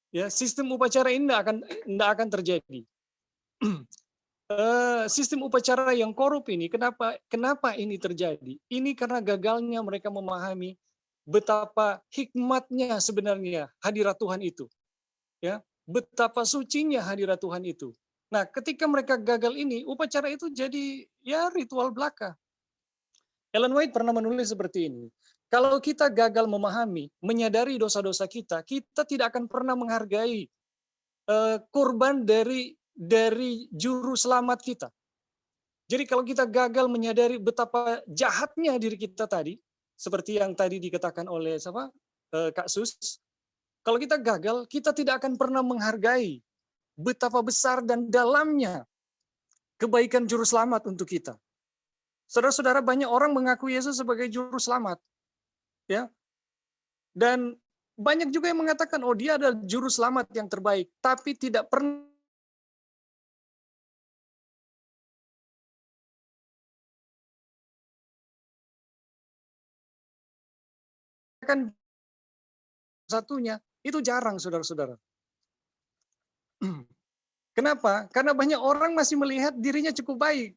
[SPEAKER 6] Ya, sistem upacara ini tidak akan terjadi. Sistem upacara yang korup ini, kenapa ini terjadi? Ini karena gagalnya mereka memahami betapa hikmatnya sebenarnya hadirat Tuhan itu. Ya, betapa sucinya hadirat Tuhan itu. Nah, ketika mereka gagal ini, upacara itu jadi ya ritual belaka. Ellen White pernah menulis seperti ini. Kalau kita gagal memahami, menyadari dosa-dosa kita, kita tidak akan pernah menghargai kurban dari juru selamat kita. Jadi kalau kita gagal menyadari betapa jahatnya diri kita tadi, seperti yang tadi dikatakan oleh Kak Sus, kalau kita gagal, kita tidak akan pernah menghargai betapa besar dan dalamnya kebaikan juru selamat untuk kita. Saudara-saudara, banyak orang mengaku Yesus sebagai juru selamat. Ya. Dan banyak juga yang mengatakan, oh dia adalah juru selamat yang terbaik, tapi tidak pernah kan satunya, itu jarang, saudara-saudara. Kenapa? Karena banyak orang masih melihat dirinya cukup baik.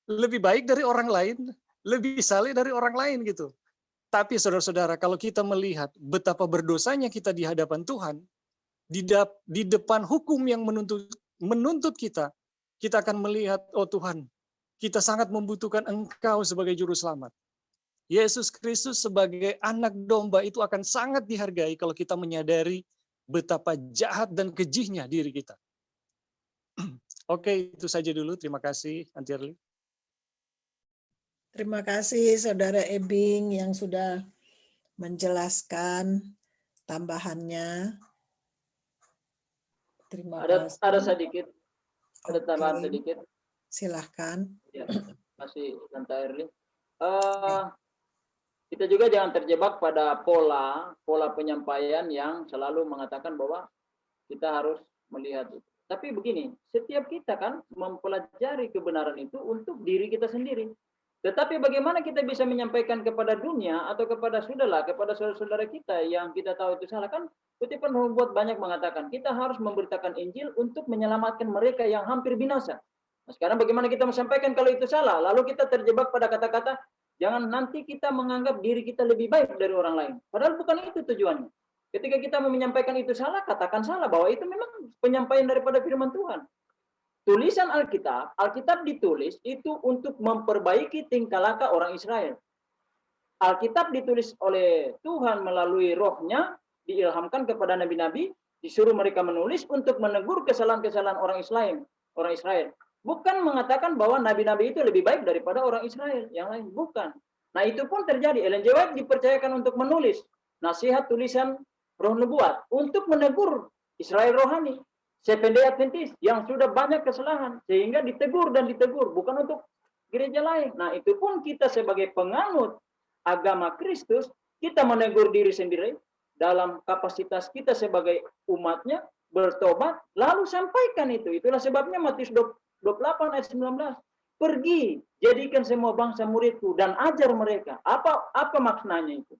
[SPEAKER 6] Lebih baik dari orang lain, lebih saleh dari orang lain gitu. Tapi saudara-saudara, kalau kita melihat betapa berdosanya kita di hadapan Tuhan, di depan hukum yang menuntut kita akan melihat, oh Tuhan, kita sangat membutuhkan Engkau sebagai juru selamat. Yesus Kristus sebagai anak domba itu akan sangat dihargai kalau kita menyadari betapa jahat dan kejihnya diri kita. Oke, itu saja dulu. Terima kasih, Anti Erli.
[SPEAKER 1] Terima kasih Saudara Ebing yang sudah menjelaskan tambahannya? Terima
[SPEAKER 3] Ada
[SPEAKER 1] kasih.
[SPEAKER 3] sedikit, ada tambahan
[SPEAKER 1] Oke,
[SPEAKER 3] sedikit.
[SPEAKER 1] silahkan.
[SPEAKER 3] Ya, masih Tante Erli. Kita juga jangan terjebak pada pola penyampaian yang selalu mengatakan bahwa kita harus melihat itu. Tapi begini, setiap kita kan mempelajari kebenaran itu untuk diri kita sendiri. Tetapi bagaimana kita bisa menyampaikan kepada dunia atau kepada saudara-saudara kita yang kita tahu itu salah, kan kutipan membuat banyak mengatakan kita harus memberitakan Injil untuk menyelamatkan mereka yang hampir binasa. Nah, sekarang bagaimana kita menyampaikan kalau itu salah? Lalu kita terjebak pada kata-kata jangan nanti kita menganggap diri kita lebih baik dari orang lain. Padahal bukan itu tujuannya. Ketika kita mau menyampaikan itu salah, katakan salah bahwa itu memang penyampaian daripada firman Tuhan. Tulisan Alkitab ditulis itu untuk memperbaiki tingkah laku orang Israel. Alkitab ditulis oleh Tuhan melalui rohnya, diilhamkan kepada nabi-nabi, disuruh mereka menulis untuk menegur kesalahan-kesalahan orang Israel. Bukan mengatakan bahwa nabi-nabi itu lebih baik daripada orang Israel yang lain, bukan. Nah, itu pun terjadi. Ellen G. White dipercayakan untuk menulis nasihat tulisan roh nubuat untuk menegur Israel rohani, Seventh-day Adventist yang sudah banyak kesalahan sehingga ditegur, bukan untuk gereja lain. Nah, itu pun kita sebagai penganut agama Kristus, kita menegur diri sendiri dalam kapasitas kita sebagai umatnya, bertobat, lalu sampaikan itu. Itulah sebabnya Matius 28 ayat 19. Pergi, jadikan semua bangsa muridku dan ajar mereka. Apa maknanya itu?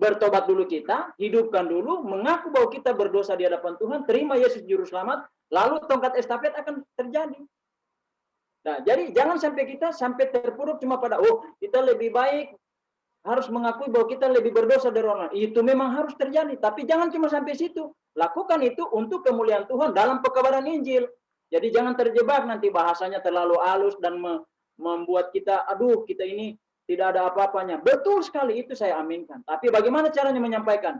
[SPEAKER 3] Bertobat dulu kita, hidupkan dulu, mengaku bahwa kita berdosa di hadapan Tuhan, terima Yesus juru selamat, lalu tongkat estafet akan terjadi. Nah, jadi jangan sampai kita terpuruk cuma pada kita lebih baik, harus mengakui bahwa kita lebih berdosa dari orang lain. Itu memang harus terjadi, tapi jangan cuma sampai situ. Lakukan itu untuk kemuliaan Tuhan dalam pekabaran Injil. Jadi jangan terjebak nanti bahasanya terlalu halus dan membuat kita, kita ini tidak ada apa-apanya. Betul sekali, itu saya aminkan. Tapi bagaimana caranya menyampaikan?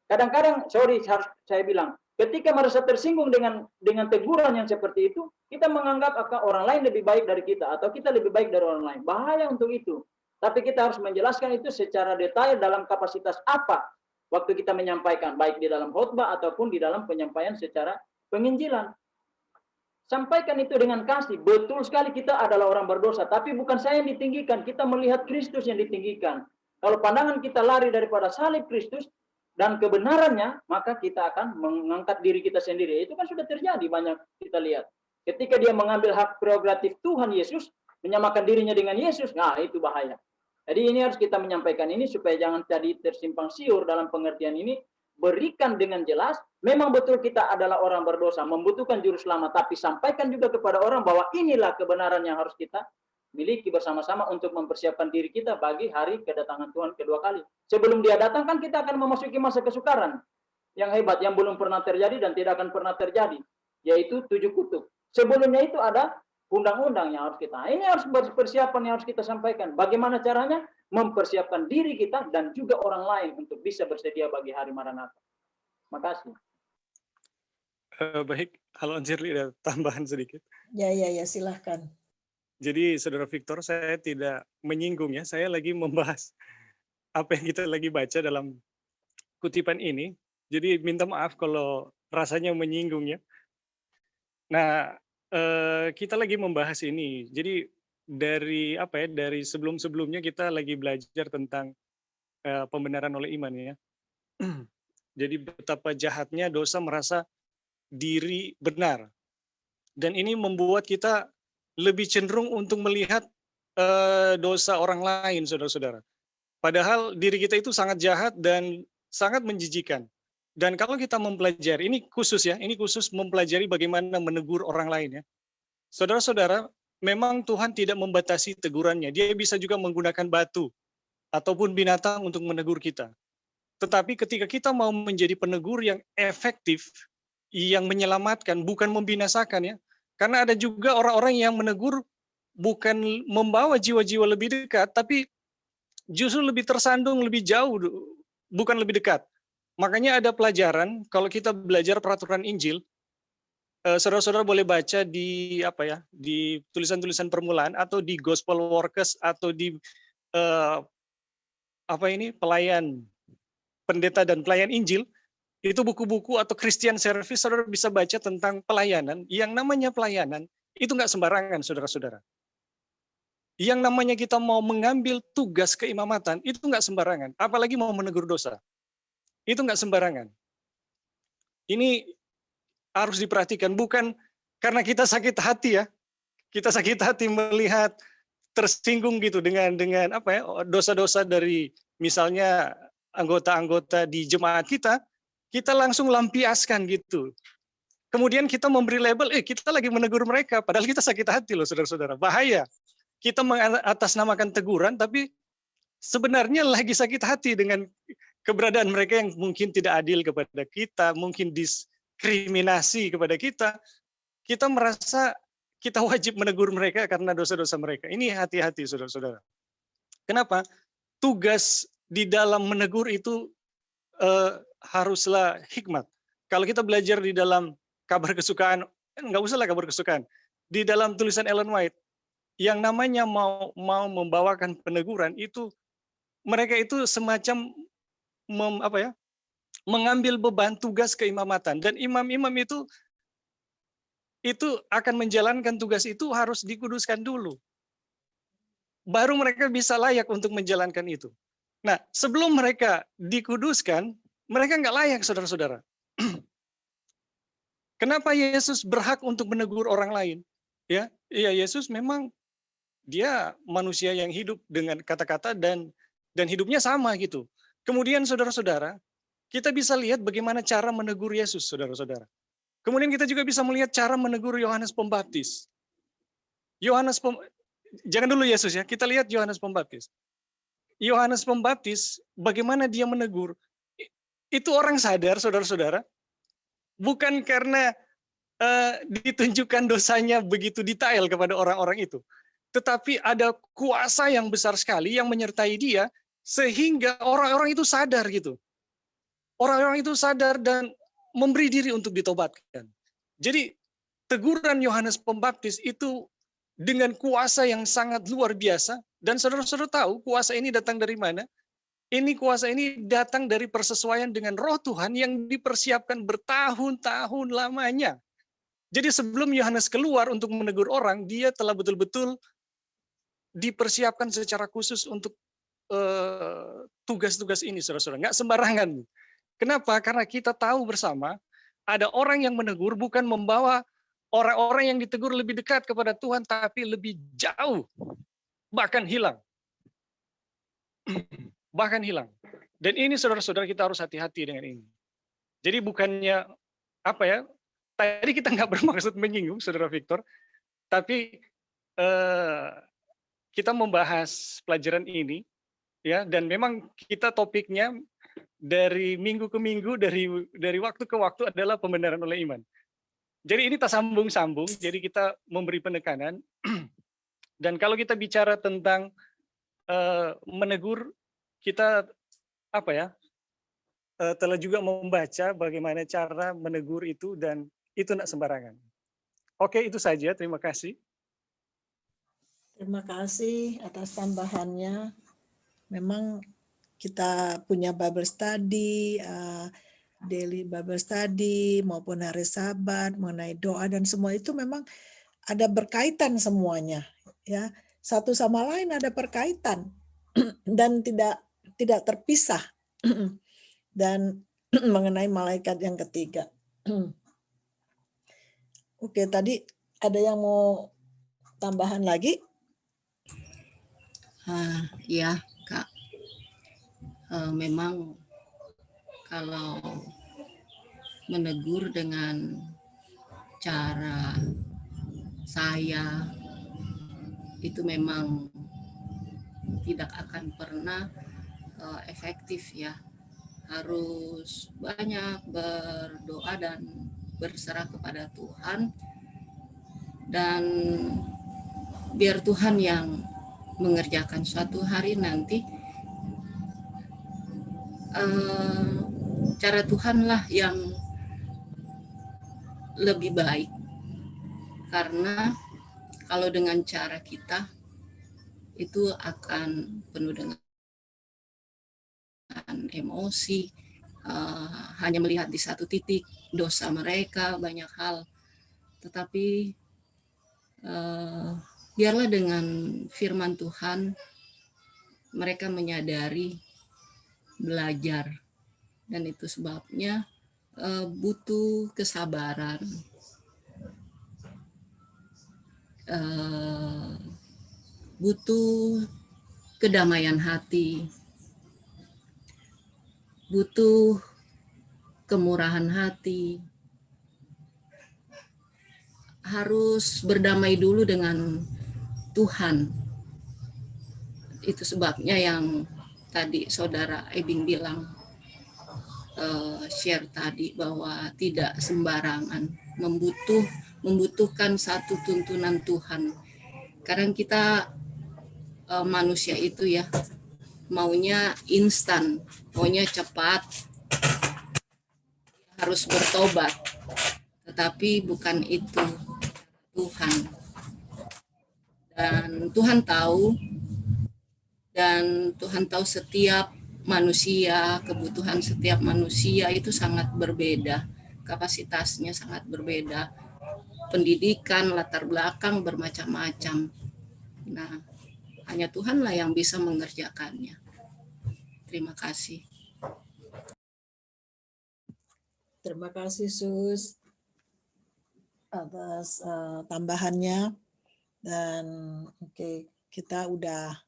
[SPEAKER 3] Kadang-kadang, harus saya bilang, ketika merasa tersinggung dengan teguran yang seperti itu, kita menganggap orang lain lebih baik dari kita, atau kita lebih baik dari orang lain. Bahaya untuk itu. Tapi kita harus menjelaskan itu secara detail dalam kapasitas apa waktu kita menyampaikan, baik di dalam khotbah ataupun di dalam penyampaian secara penginjilan. Sampaikan itu dengan kasih. Betul sekali kita adalah orang berdosa, tapi bukan saya yang ditinggikan. Kita melihat Kristus yang ditinggikan. Kalau pandangan kita lari daripada salib Kristus dan kebenarannya, maka kita akan mengangkat diri kita sendiri. Itu kan sudah terjadi, banyak kita lihat. Ketika dia mengambil hak prerogatif Tuhan Yesus, menyamakan dirinya dengan Yesus, nah itu bahaya. Jadi ini harus kita menyampaikan ini supaya jangan jadi tersimpang siur dalam pengertian ini. Berikan dengan jelas, memang betul kita adalah orang berdosa, membutuhkan juru selamat, tapi sampaikan juga kepada orang bahwa inilah kebenaran yang harus kita miliki bersama-sama untuk mempersiapkan diri kita bagi hari kedatangan Tuhan kedua kali. Sebelum dia datang kan kita akan memasuki masa kesukaran yang hebat, yang belum pernah terjadi dan tidak akan pernah terjadi, yaitu 7 kutub. Sebelumnya itu ada undang-undang yang harus kita. Ini harus persiapan yang harus kita sampaikan. Bagaimana caranya? Mempersiapkan diri kita dan juga orang lain untuk bisa bersedia bagi hari Maranatha. Makasih.
[SPEAKER 6] Baik, halo Anjirli, ada tambahan sedikit.
[SPEAKER 1] Ya, silahkan.
[SPEAKER 6] Jadi Saudara Victor, saya tidak menyinggung ya, saya lagi membahas apa yang kita lagi baca dalam kutipan ini. Jadi minta maaf kalau rasanya menyinggung ya. Nah, kita lagi membahas ini. Jadi dari sebelum-sebelumnya kita lagi belajar tentang pembenaran oleh iman ya. Jadi betapa jahatnya dosa merasa diri benar. Dan ini membuat kita lebih cenderung untuk melihat dosa orang lain, saudara-saudara. Padahal diri kita itu sangat jahat dan sangat menjijikan. Dan kalau kita mempelajari, ini khusus mempelajari bagaimana menegur orang lain ya. Saudara-saudara, memang Tuhan tidak membatasi tegurannya. Dia bisa juga menggunakan batu ataupun binatang untuk menegur kita. Tetapi ketika kita mau menjadi penegur yang efektif, yang menyelamatkan, bukan membinasakan ya. Karena ada juga orang-orang yang menegur bukan membawa jiwa-jiwa lebih dekat, tapi justru lebih tersandung, lebih jauh, bukan lebih dekat. Makanya ada pelajaran, kalau kita belajar peraturan Injil, saudara-saudara boleh baca di di tulisan-tulisan permulaan atau di Gospel Workers atau di pelayan pendeta dan pelayan Injil, itu buku-buku atau Christian Service, saudara bisa baca tentang pelayanan. Yang namanya pelayanan, itu nggak sembarangan, saudara-saudara. Yang namanya kita mau mengambil tugas keimamatan, itu nggak sembarangan. Apalagi mau menegur dosa. Itu nggak sembarangan. Ini harus diperhatikan, bukan karena kita sakit hati ya. Kita sakit hati melihat tersinggung gitu dengan apa ya, dosa-dosa dari misalnya anggota-anggota di jemaat kita langsung lampiaskan gitu. Kemudian kita memberi label, kita lagi menegur mereka, padahal kita sakit hati loh, saudara-saudara. Bahaya. Kita mengatasnamakan teguran, tapi sebenarnya lagi sakit hati dengan keberadaan mereka yang mungkin tidak adil kepada kita, mungkin diskriminasi kepada kita. Kita merasa kita wajib menegur mereka karena dosa-dosa mereka. Ini hati-hati, saudara-saudara. Kenapa? Tugas di dalam menegur itu haruslah hikmat. Kalau kita belajar di dalam kabar kesukaan, nggak usahlah kabar kesukaan. Di dalam tulisan Ellen White, yang namanya mau membawakan peneguran itu, mereka itu semacam mengambil beban tugas keimamatan, dan imam-imam itu akan menjalankan tugas itu harus dikuduskan dulu. Baru mereka bisa layak untuk menjalankan itu. Nah, sebelum mereka dikuduskan, mereka nggak layak, saudara-saudara. Kenapa Yesus berhak untuk menegur orang lain? Ya, Yesus memang dia manusia yang hidup dengan kata-kata dan hidupnya sama gitu. Kemudian saudara-saudara, kita bisa lihat bagaimana cara menegur Yesus, saudara-saudara. Kemudian kita juga bisa melihat cara menegur Yohanes Pembaptis. Jangan dulu Yesus ya, kita lihat Yohanes Pembaptis. Yohanes Pembaptis, bagaimana dia menegur? Itu orang sadar, saudara-saudara, bukan karena ditunjukkan dosanya begitu detail kepada orang-orang itu. Tetapi ada kuasa yang besar sekali yang menyertai dia, sehingga orang-orang itu sadar gitu. Orang-orang itu sadar dan memberi diri untuk ditobatkan. Jadi teguran Yohanes Pembaptis itu dengan kuasa yang sangat luar biasa, dan saudara-saudara tahu kuasa ini datang dari mana? Kuasa ini datang dari persesuaian dengan Roh Tuhan yang dipersiapkan bertahun-tahun lamanya. Jadi sebelum Yohanes keluar untuk menegur orang, dia telah betul-betul dipersiapkan secara khusus untuk tugas-tugas ini, saudara-saudara. Nggak sembarangan. Kenapa? Karena kita tahu bersama, ada orang yang menegur bukan membawa orang-orang yang ditegur lebih dekat kepada Tuhan, tapi lebih jauh. Bahkan hilang. Bahkan hilang. Dan ini saudara-saudara, kita harus hati-hati dengan ini. Jadi bukannya, tadi kita nggak bermaksud menyinggung, saudara Victor, tapi kita membahas pelajaran ini, ya, dan memang kita topiknya dari minggu ke minggu, dari waktu ke waktu adalah pembenaran oleh iman. Jadi ini tak sambung-sambung, jadi kita memberi penekanan. Dan kalau kita bicara tentang menegur, kita telah juga membaca bagaimana cara menegur itu, dan itu tidak sembarangan. Oke, itu saja. Terima kasih.
[SPEAKER 1] Terima kasih atas tambahannya. Memang kita punya Bible study, daily Bible study, maupun hari Sabat, mengenai doa, dan semua itu memang ada berkaitan semuanya. Ya, satu sama lain ada berkaitan dan tidak terpisah. Dan mengenai malaikat yang ketiga. Oke, tadi ada yang mau tambahan lagi?
[SPEAKER 7] Ya, Kak. Memang kalau menegur dengan cara saya itu memang tidak akan pernah efektif ya. Harus banyak berdoa dan berserah kepada Tuhan, dan biar Tuhan yang mengerjakan. Suatu hari nanti cara Tuhanlah yang lebih baik, karena kalau dengan cara kita itu akan penuh dengan emosi, hanya melihat di satu titik dosa mereka, banyak hal. Tetapi biarlah dengan firman Tuhan mereka menyadari, belajar, dan itu sebabnya butuh kesabaran, butuh kedamaian hati, butuh kemurahan hati, harus berdamai dulu dengan Tuhan. Itu sebabnya yang tadi Saudara Ebing bilang, share tadi, bahwa tidak sembarangan, membutuhkan satu tuntunan Tuhan. Kadang kita manusia itu ya maunya instan, maunya cepat, harus bertobat, tetapi bukan itu Tuhan. Dan Tuhan tahu setiap manusia, kebutuhan setiap manusia itu sangat berbeda, kapasitasnya sangat berbeda, pendidikan, latar belakang bermacam-macam. Nah, hanya Tuhanlah yang bisa mengerjakannya. Terima kasih.
[SPEAKER 1] Terima kasih Sus atas tambahannya. Dan kita udah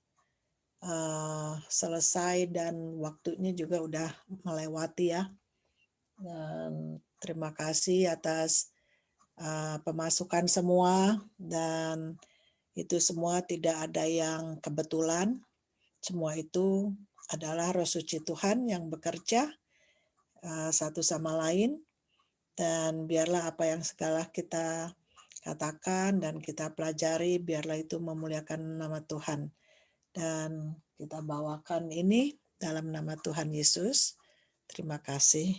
[SPEAKER 1] selesai dan waktunya juga udah melewati ya. Dan terima kasih atas pemasukan semua, dan itu semua tidak ada yang kebetulan. Semua itu adalah Roh Suci Tuhan yang bekerja satu sama lain, dan biarlah apa yang segala kita katakan dan kita pelajari, biarlah itu memuliakan nama Tuhan. Dan kita bawakan ini dalam nama Tuhan Yesus. Terima kasih.